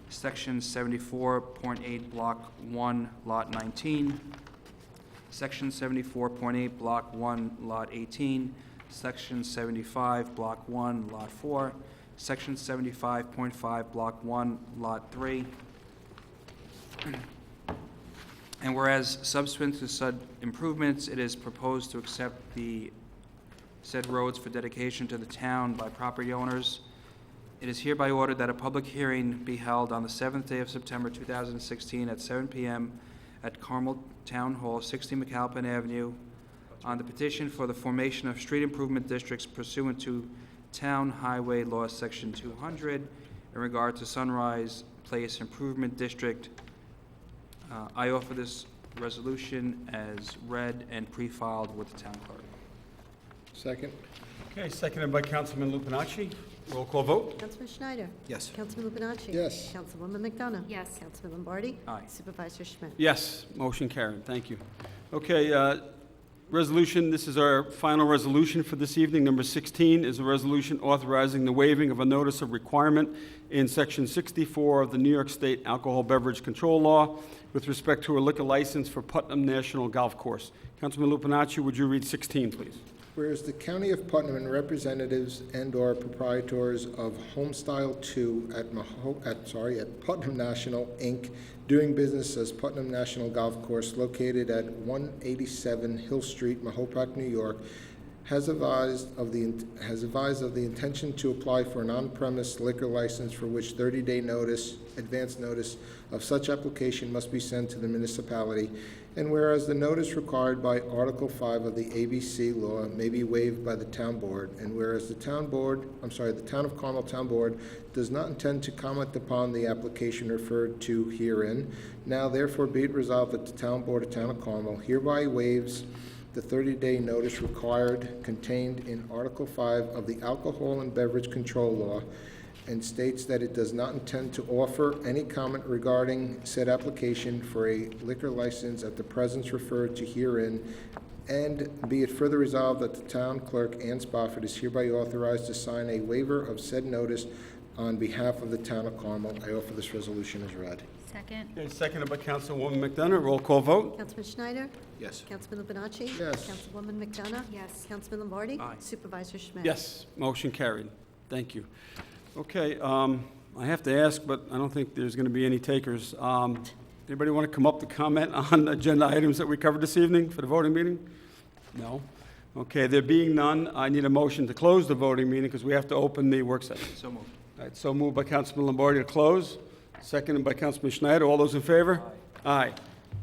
Section 74.8, Block 1, Lot 19. Section 74.8, Block 1, Lot 18. Section 75, Block 1, Lot 4. Section 75.5, Block 1, Lot 3. And whereas subsequent to said improvements, it is proposed to accept the said roads for dedication to the town by property owners, it is hereby ordered that a public hearing be held on the 7th day of September 2016 at 7 p.m. at Carmel Town Hall, 60 McAlpin Avenue, on the petition for the formation of street improvement districts pursuant to Town Highway Law Section 200 in regard to Sunrise Place Improvement District. I offer this resolution as read and pre-filed with the town clerk. Second? Okay, seconded by Councilman Lupinacci. Roll call vote? Councilman Schneider. Yes. Councilman Lupinacci. Yes. Councilwoman McDonough. Yes. Councilman Lombardi. Aye. Supervisor Schmidt. Yes, motion carried. Thank you. Okay, resolution, this is our final resolution for this evening. Number 16 is a resolution authorizing the waiving of a notice of requirement in Section 64 of the New York State Alcohol Beverage Control Law with respect to a liquor license for Putnam National Golf Course. Councilman Lupinacci, would you read 16, please? Whereas the County of Putnam and representatives and/or proprietors of Homestyle 2 at Putnam National, Inc., doing business as Putnam National Golf Course located at 187 Hill Street, Mahopac, New York, has advised of the intention to apply for an on-premise liquor license for which 30-day advance notice of such application must be sent to the municipality. And whereas the notice required by Article 5 of the ABC law may be waived by the town board, and whereas the Town of Carmel Town Board does not intend to comment upon the application referred to herein, now therefore be it resolved that the Town Board of Town of Carmel hereby waives the 30-day notice required contained in Article 5 of the Alcohol and Beverage Control Law, and states that it does not intend to offer any comment regarding said application for a liquor license at the presence referred to herein, and be it further resolved that the town clerk, Ann Spofford, is hereby authorized to sign a waiver of said notice on behalf of the town of Carmel. I offer this resolution as read. Second. Okay, seconded by Councilwoman McDonough. Roll call vote? Councilman Schneider. Yes. Councilman Lupinacci. Yes. Councilwoman McDonough. Yes. Councilman Lombardi. Aye. Supervisor Schmidt. Yes, motion carried. Thank you. Okay, I have to ask, but I don't think there's going to be any takers. Anybody want to come up to comment on agenda items that we covered this evening for the voting meeting? No? Okay, there being none, I need a motion to close the voting meeting because we have to open the work session. So moved. All right, so moved by Councilman Lombardi to close, seconded by Councilman Schneider. All those in favor? Aye.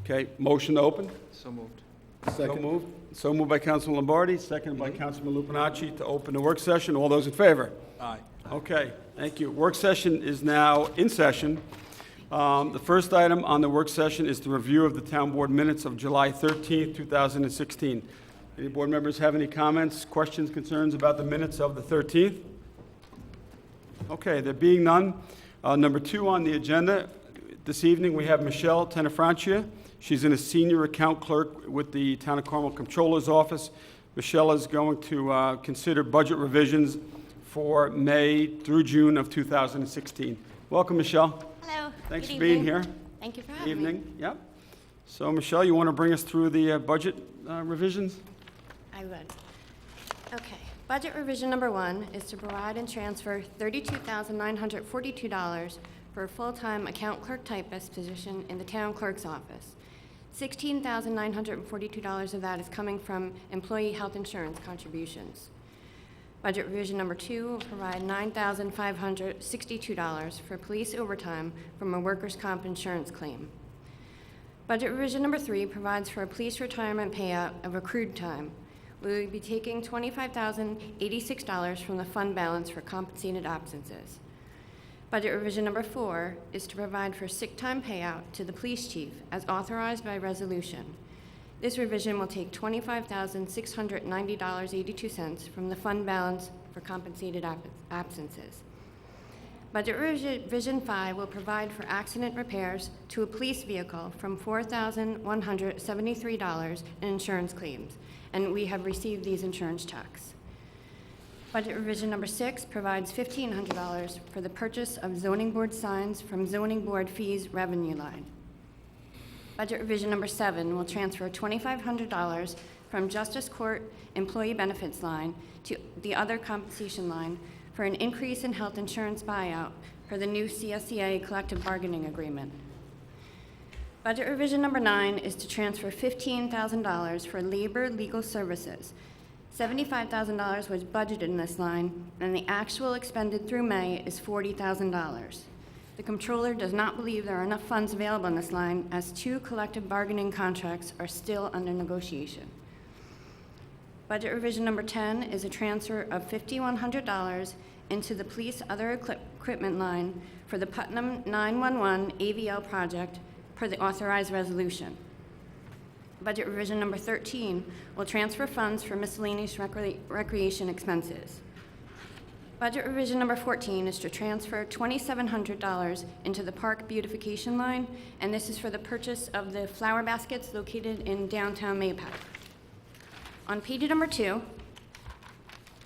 Okay, motion to open? So moved. So Second. moved. So moved by Councilman Lombardi, seconded by Councilman Lupinacci to open the work session. All those in favor? Aye. Okay, thank you. Work session is now in session. The first item on the work session is the review of the town board minutes of July 13th, 2016. Any board members have any comments, questions, concerns about the minutes of the 13th? Okay, there being none, number 2 on the agenda, this evening we have Michelle Tenafrancia. She's a senior account clerk with the Town of Carmel Comptroller's Office. Michelle is going to consider budget revisions for May through June of 2016. Welcome, Michelle. Hello. Thanks Good for being evening. here. Thank you for having me. Evening, yep. So, Michelle, you want to bring us through the budget revisions? I would. Okay. Budget revision number 1 is to provide and transfer $32,942 for a full-time account clerk typist position in the town clerk's office. $16,942 of that is coming from employee health insurance contributions. Budget revision number 2 will provide $9,562 for police overtime from a workers' comp insurance claim. Budget revision number 3 provides for a police retirement payout of accrued time. We will be taking $25,086 from the fund balance for compensated absences. Budget revision number 4 is to provide for sick time payout to the police chief as authorized by resolution. This revision will take $25,690.82 from the fund balance for compensated absences. Budget revision 5 will provide for accident repairs to a police vehicle from $4,173 in insurance claims, and we have received these insurance checks. Budget revision number 6 provides $1,500 for the purchase of zoning board signs from zoning board fees revenue line. Budget revision number 7 will transfer $2,500 from Justice Court employee benefits line to the other compensation line for an increase in health insurance buyout per the new CSEA collective bargaining agreement. Budget revision number 9 is to transfer $15,000 for labor legal services. $75,000 was budgeted in this line, and the actual expended through May is $40,000. The comptroller does not believe there are enough funds available in this line, as 2 collective bargaining contracts are still under negotiation. Budget revision number 10 is a transfer of $5,100 into the police other equipment line for the Putnam 911 AVL project per the authorized resolution. Budget revision number 13 will transfer funds for miscellaneous recreation expenses. Budget revision number 14 is to transfer $2,700 into the park beautification line, and this is for the purchase of the flower baskets located in downtown Mahopac. On page number 2,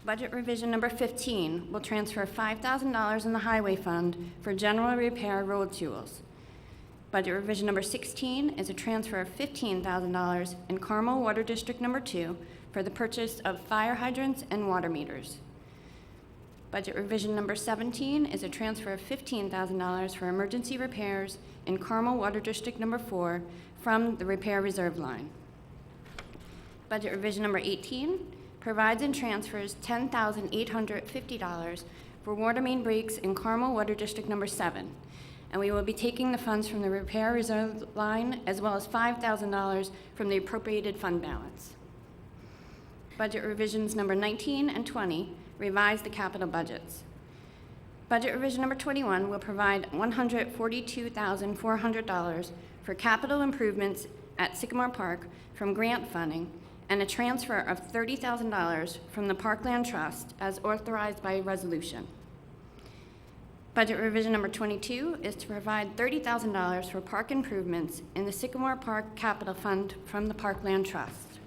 budget revision number 15 will transfer $5,000 in the highway fund for general repair road tools. Budget revision number 16 is a transfer of $15,000 in Carmel Water District number 2 for the purchase of fire hydrants and water meters. Budget revision number 17 is a transfer of $15,000 for emergency repairs in Carmel Water District number 4 from the repair reserve line. Budget revision number 18 provides and transfers $10,850 for water main breaks in Carmel Water District number 7. And we will be taking the funds from the repair reserve line as well as $5,000 from the appropriated fund balance. Budget revisions number 19 and 20 revise the capital budgets. Budget revision number 21 will provide $142,400 for capital improvements at Sycamore Park from grant funding and a transfer of $30,000 from the Parkland Trust as authorized by resolution. Budget revision number 22 is to provide $30,000 for park improvements in the Sycamore Park Capital Fund from the Parkland Trust.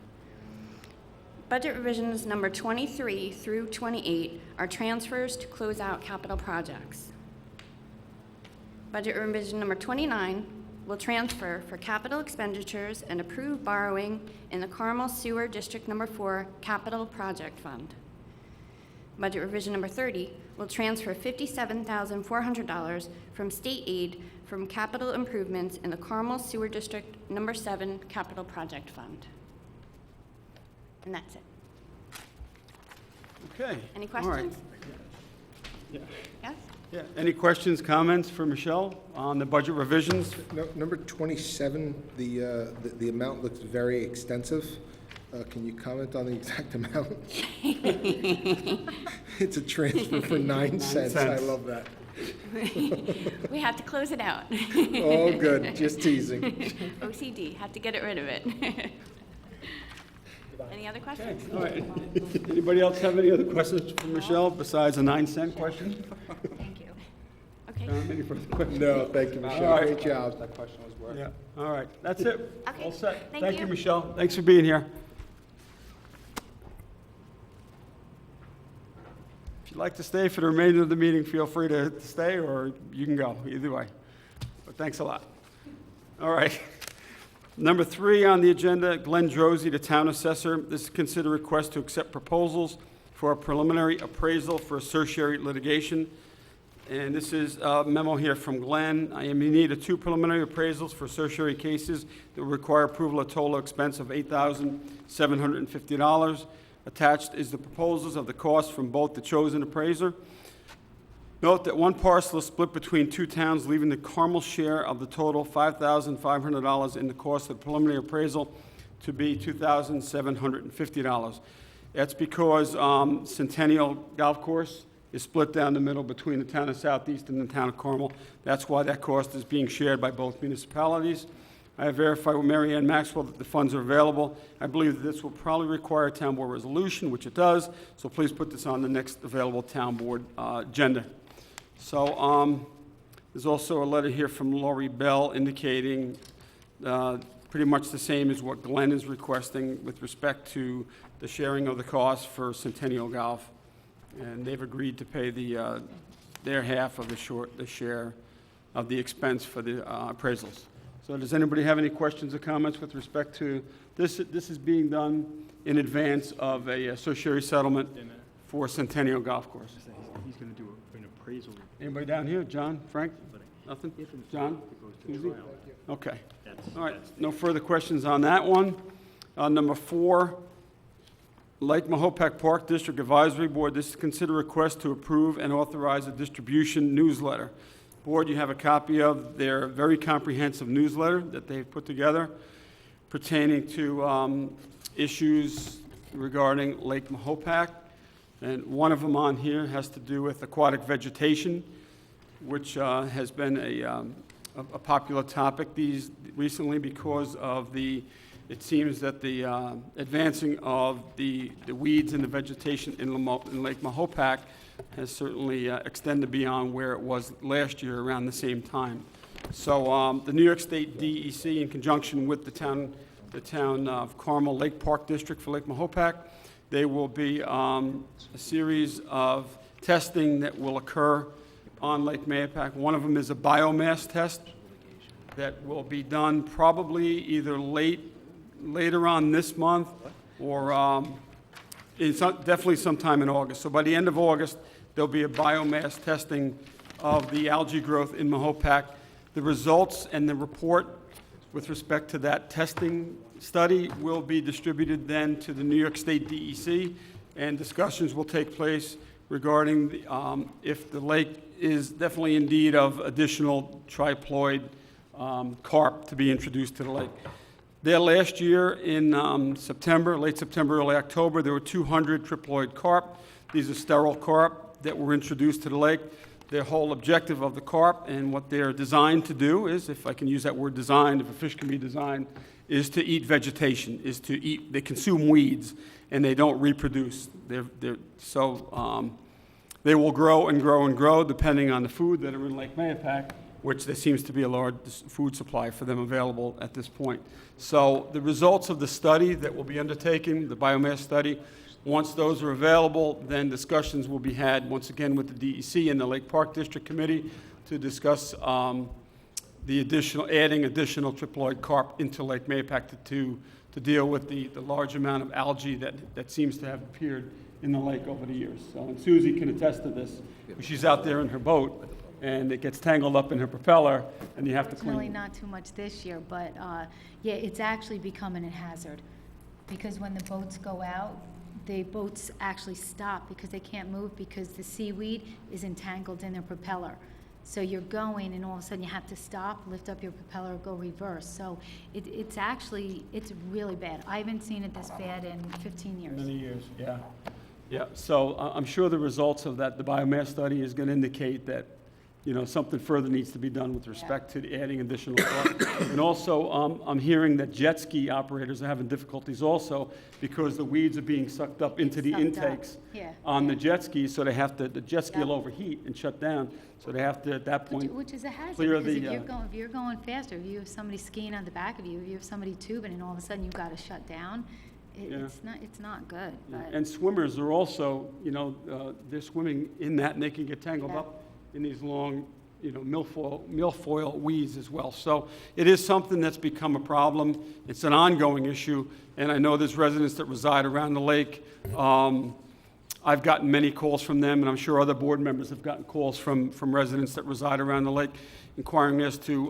Budget revisions number 23 through 28 are transfers to close out capital projects. Budget revision number 29 will transfer for capital expenditures and approve borrowing in the Carmel Sewer District number 4 Capital Project Fund. Budget revision number 30 will transfer $57,400 from state aid from capital improvements in the Carmel Sewer District number 7 Capital Project Fund. And that's it. Okay. Any all right. questions? Yeah. Yes? Yeah. Any questions, comments for Michelle on the budget revisions? Number 27, the amount looks very extensive. Can you comment on the exact amount? It's a transfer for 9 cents. I love that. We have to close it out. Oh, good, just teasing. OCD, have to get rid of it. Any other questions? All right. Anybody else have any other questions for Michelle besides a 9-cent question? Thank you. Okay. Any further questions? No, thank you, Michelle. All right. Great job. That question was worth. Yeah, all right, that's it. Okay, All set. thank Thank you, you. Michelle. Thanks for being here. If you'd like to stay for the remainder of the meeting, feel free to stay, or you can go, either way. But thanks a lot. All right. Number 3 on the agenda, Glenn Drosy, the Town Assessor. This is consider request to accept proposals for a preliminary appraisal for a certiorari litigation. And this is a memo here from Glenn. I am in need of 2 preliminary appraisals for certiorari cases that will require approval at total expense of $8,750. Attached is the proposals of the costs from both the chosen appraiser. Note that one parcel is split between 2 towns, leaving the Carmel share of the total $5,500 in the cost of the preliminary appraisal to be $2,750. That's because Centennial Golf Course is split down the middle between the town of Southeast and the town of Carmel. That's why that cost is being shared by both municipalities. I have verified with Mary Ann Maxwell that the funds are available. I believe that this will probably require a town board resolution, which it does, so please put this on the next available town board agenda. So there's also a letter here from Lori Bell indicating pretty much the same as what Glenn is requesting with respect to the sharing of the costs for Centennial Golf. And they've agreed to pay their half of the share of the expense for the appraisals. So does anybody have any questions or comments with respect to this? This is being done in advance of a certiorari settlement for Centennial Golf Course. He's going to do an appraisal. Anybody down here? John, Frank? Nothing? John? Susie? Okay. All right, no further questions on that one. Number 4, Lake Mahopac Park District Advisory Board, this is consider request to approve and authorize a distribution newsletter. Board, you have a copy of their very comprehensive newsletter that they've put together pertaining to issues regarding Lake Mahopac. And one of them on here has to do with aquatic vegetation, which has been a popular topic recently because of it seems that the advancing of the weeds and the vegetation in Lake Mahopac has certainly extended beyond where it was last year around the same time. So the New York State DEC, in conjunction with the town of Carmel Lake Park District for Lake Mahopac, there will be a series of testing that will occur on Lake Mahopac. One of them is a biomass test that will be done probably either later on this month or definitely sometime in August. So by the end of August, there'll be a biomass testing of the algae growth in Mahopac. The results and the report with respect to that testing study will be distributed then to the New York State DEC, and discussions will take place regarding if the lake is definitely in need of additional triploid carp to be introduced to the lake. There last year in September, late September, early October, there were 200 triploid carp. These are sterile carp that were introduced to the lake. Their whole objective of the carp and what they're designed to do is, if I can use that word designed, if a fish can be designed, is to eat vegetation, they consume weeds, and they don't reproduce. So they will grow and grow and grow depending on the food that are in Lake Mahopac, which there seems to be a large food supply for them available at this point. So the results of the study that will be undertaken, the biomass study, once those are available, then discussions will be had once again with the DEC and the Lake Park District Committee to discuss adding additional triploid carp into Lake Mahopac to deal with the large amount of algae that seems to have appeared in the lake over the years. So, and Susie can attest to this. She's out there in her boat, and it gets tangled up in her propeller, and you have to clean it. Fortunately, not too much this year, but yeah, it's actually becoming a hazard. Because when the boats go out, the boats actually stop because they can't move because the seaweed is entangled in their propeller. So you're going, and all of a sudden you have to stop, lift up your propeller, go reverse. So it's actually, it's really bad. I haven't seen it this bad in 15 years. Many years, yeah. Yeah, so I'm sure the results of that, the biomass study is going to indicate that, you know, something further needs to be done with respect to adding additional thought. And also, I'm hearing that jet ski operators are having difficulties also because the weeds are being sucked up into the Sucked up. intakes Yeah, on the yeah. jet skis, so they have to, the jet ski will Yeah. overheat and shut down, so they have to, at that point, Which is a hazard, clear because the, if you're going faster, if you have somebody skiing on the back of you, if you have somebody tubing, and all of a sudden you've got to shut down, Yeah. it's not good, but. And swimmers are also, you know, they're swimming in that, and they can get tangled Yeah. up in these long, you know, milfoil weeds as well. So it is something that's become a problem. It's an ongoing issue, and I know there's residents that reside around the lake. I've gotten many calls from them, and I'm sure other board members have gotten calls from residents that reside around the lake inquiring as to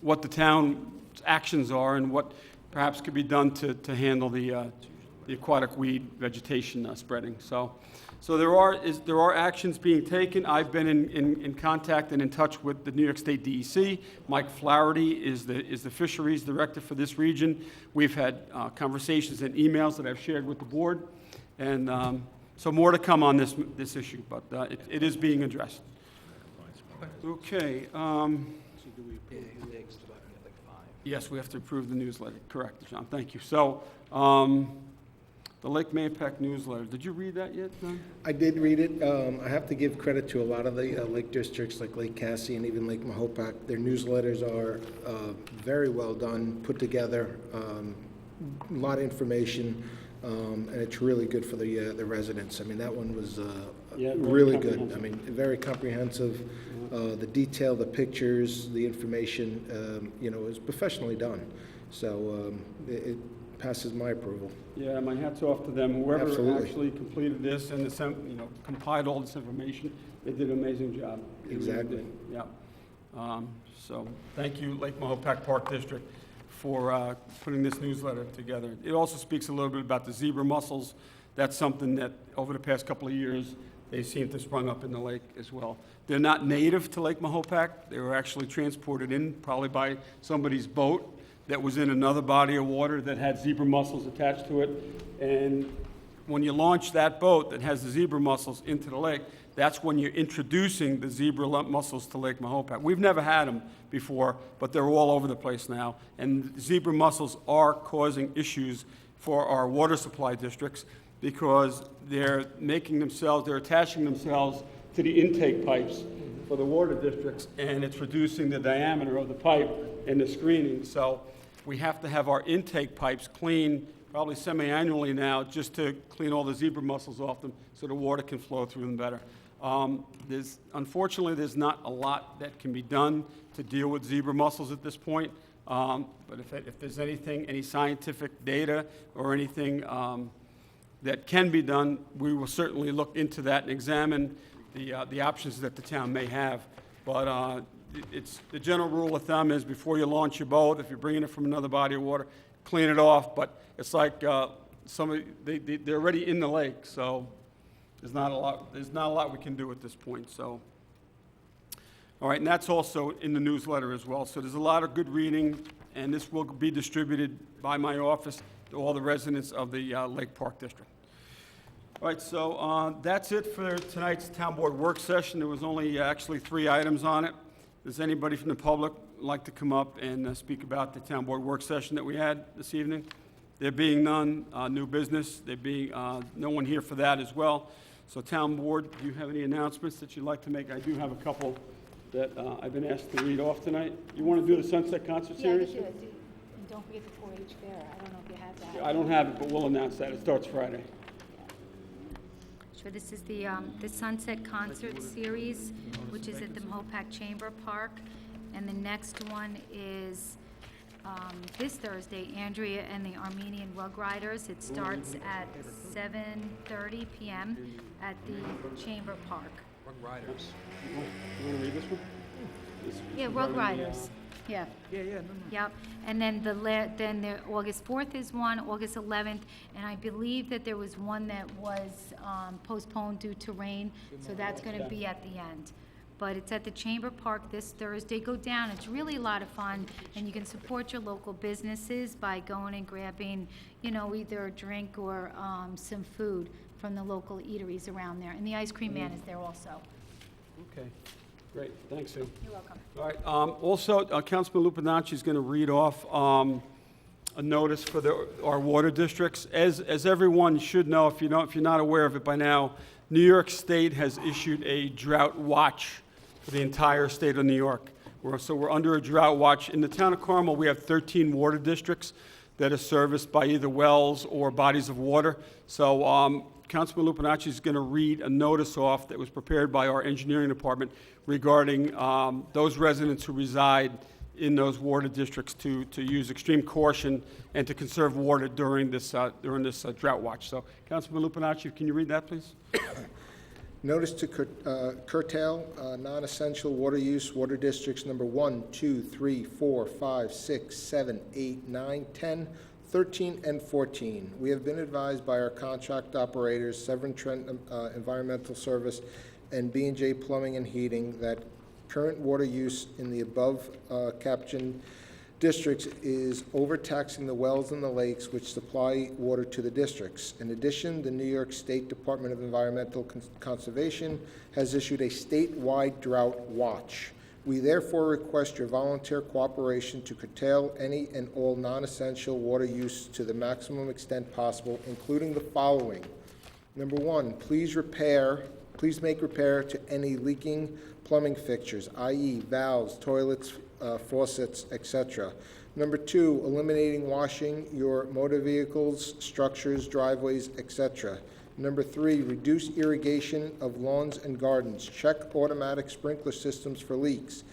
what the town's actions are and what perhaps could be done to handle the aquatic weed vegetation spreading. So there are actions being taken. I've been in contact and in touch with the New York State DEC. Mike Flaherty is the fisheries director for this region. We've had conversations and emails that I've shared with the board, and so more to come on this issue, but it is being addressed. Okay. Yes, we have to approve the newsletter. Correct, John. Thank you. So, the Lake Mahopac newsletter. Did you read that yet, John? I did read it. I have to give credit to a lot of the lake districts like Lake Cassie and even Lake Mahopac. Their newsletters are very well done, put together, a lot of information, and it's really good for the residents. I mean, that one was Yeah, very really good. I comprehensive. mean, very comprehensive. The detail, the pictures, the information, you know, is professionally done. So it passes my approval. Yeah, my hat's off to them. Whoever Absolutely. actually completed this and compiled all this information, they did an amazing job. They really Exactly. did. Yeah. So thank you, Lake Mahopac Park District, for putting this newsletter together. It also speaks a little bit about the zebra mussels. That's something that over the past couple of years, they seem to have sprung up in the lake as well. They're not native to Lake Mahopac. They were actually transported in probably by somebody's boat that was in another body of water that had zebra mussels attached to it. And when you launch that boat that has the zebra mussels into the lake, that's when you're introducing the zebra mussels to Lake Mahopac. We've never had them before, but they're all over the place now. And zebra mussels are causing issues for our water supply districts because they're attaching themselves to the intake pipes for the water districts, and it's reducing the diameter of the pipe and the screening. So we have to have our intake pipes cleaned probably semi-annually now just to clean all the zebra mussels off them so the water can flow through them better. Unfortunately, there's not a lot that can be done to deal with zebra mussels at this point. But if there's any scientific data or anything that can be done, we will certainly look into that and examine the options that the town may have. But it's the general rule of thumb is before you launch your boat, if you're bringing it from another body of water, clean it off. But it's like they're already in the lake, so there's not a lot we can do at this point. So, all right, and that's also in the newsletter as well. So there's a lot of good reading, and this will be distributed by my office to all the residents of the Lake Park District. All right, so that's it for tonight's Town Board work session. There was only actually 3 items on it. Does anybody from the public like to come up and speak about the Town Board work session that we had this evening? There being none, new business, there being no one here for that as well. So Town Board, do you have any announcements that you'd like to make? I do have a couple that I've been asked to read off tonight. You want to do the Sunset Concert Series? Yeah, and don't forget the 4-H fair. I don't know if you have that. I don't have it, but we'll announce that. It starts Friday. Sure, this is the Sunset Concert Series, which is at the Mahopac Chamber Park. And the next one is this Thursday, Andrea and the Armenian Rug Riders. It starts at 7:30 p.m. at the Chamber Park. Rug Riders. You want to read this one? Yeah, Rug Riders. Yeah. Yep. And then the August 4th is one, August 11th, and I believe that there was one that was postponed due to rain, so that's going to be at the end. but it's at the Chamber Park this Thursday. Go down, it's really a lot of fun, and you can support your local businesses by going and grabbing, you know, either a drink or some food from the local eateries around there. And the ice cream man is there also. Okay, great, thanks, Sue. You're welcome. All right, also, Councilman Lupinacci is going to read off a notice for our water districts. As everyone should know, if you're not aware of it by now, New York State has issued a drought watch for the entire state of New York. So we're under a drought watch. In the town of Carmel, we have 13 water districts that are serviced by either wells or bodies of water. So Councilman Lupinacci is going to read a notice off that was prepared by our engineering department regarding those residents who reside in those water districts to use extreme caution and to conserve water during this drought watch. So, Councilman Lupinacci, can you read that, please? Notice to curtail non-essential water use, water districts number 1, 2, 3, 4, 5, 6, 7, 8, 9, 10, 13, and 14. We have been advised by our contract operators, Severn Trent Environmental Service and B&J Plumbing and Heating, that current water use in the above captioned districts is overtaxing the wells and the lakes which supply water to the districts. In addition, the New York State Department of Environmental Conservation has issued a statewide drought watch. We therefore request your volunteer cooperation to curtail any and all non-essential water use to the maximum extent possible, including the following. Number 1, please make repair to any leaking plumbing fixtures, i.e. valves, toilets, faucets, etc. Number 2, eliminating washing your motor vehicles, structures, driveways, etc. Number 3, reduce irrigation of lawns and gardens. Check automatic sprinkler systems for leaks.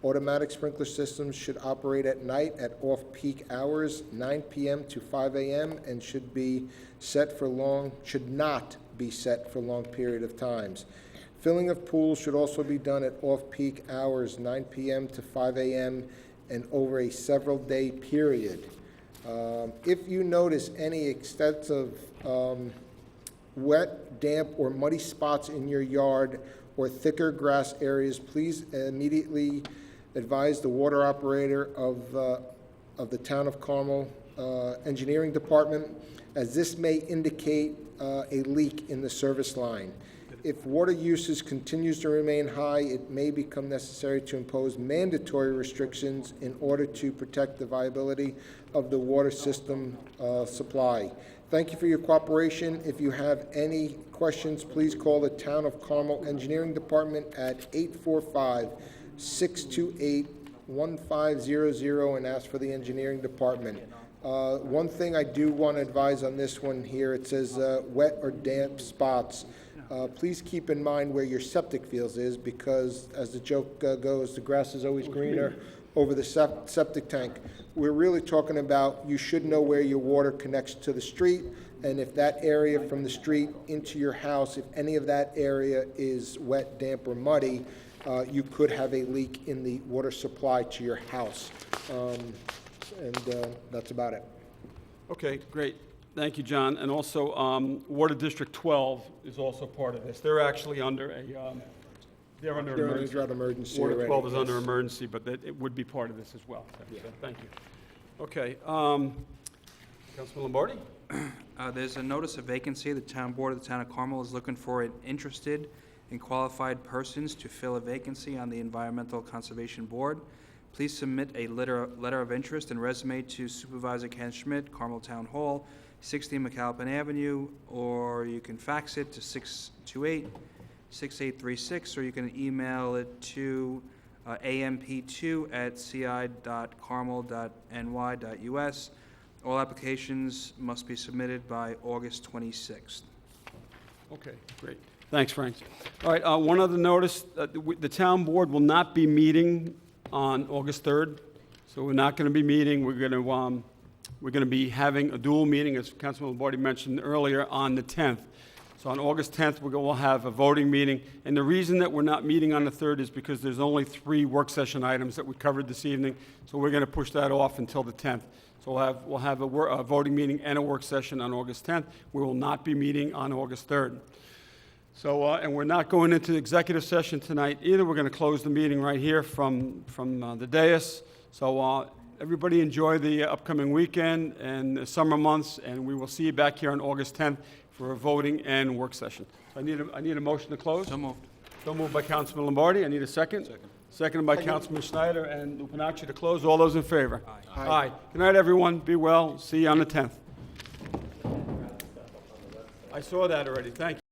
Automatic sprinkler systems should operate at night at off-peak hours, 9 p.m. to 5 a.m., and should not be set for long period of times. Filling of pools should also be done at off-peak hours, 9 p.m. to 5 a.m., and over a several-day period. If you notice any extensive wet, damp, or muddy spots in your yard or thicker grass areas, please immediately advise the water operator of the Town of Carmel Engineering Department, as this may indicate a leak in the service line. If water usage continues to remain high, it may become necessary to impose mandatory restrictions in order to protect the viability of the water system supply. Thank you for your cooperation. If you have any questions, please call the Town of Carmel Engineering Department at 845-628-1500 and ask for the engineering department. One thing I do want to advise on this one here, it says wet or damp spots. Please keep in mind where your septic field is, because as the joke goes, the grass is always greener over the septic tank. We're really talking about, you should know where your water connects to the street, and if that area from the street into your house, if any of that area is wet, damp, or muddy, you could have a leak in the water supply to your house. That's about it. Okay, great. Thank you, John. And also, Water District 12 is also part of this. They're actually under they're under emergency. Drought emergency Water already, 12 is yes. under emergency, but it would be part of this as well. So, thank you. Okay, Councilman Lombardi? There's a notice of vacancy. The town board of the town of Carmel is looking for interested and qualified persons to fill a vacancy on the Environmental Conservation Board. Please submit a letter of interest and resume to Supervisor Ken Schmidt, Carmel Town Hall, 60 McAlpin Avenue, or you can fax it to 628-6836, or you can email it to amp2@ci.carmel.ny.us. All applications must be submitted by August 26th. Okay, great. Thanks, Frank. All right, one other notice, the town board will not be meeting on August 3rd, so we're not going to be meeting. We're going to be having a dual meeting, as Councilman Lombardi mentioned earlier, on the 10th. So on August 10th, we'll have a voting meeting, and the reason that we're not meeting on the 3rd is because there's only 3 work session items that we covered this evening, so we're going to push that off until the 10th. So we'll have a voting meeting and a work session on August 10th. We will not be meeting on August 3rd. So, and we're not going into executive session tonight either. We're going to close the meeting right here from the dais. So everybody enjoy the upcoming weekend and the summer months, and we will see you back here on August 10th for a voting and work session. So I need a motion to close. So moved. So moved by Councilman Lombardi. I need a second. Seconded by Councilman Schneider and Lupinacci to close. All those in favor? Aye. Good night, everyone. Be well. See you on the 10th. I saw that already. Thank you.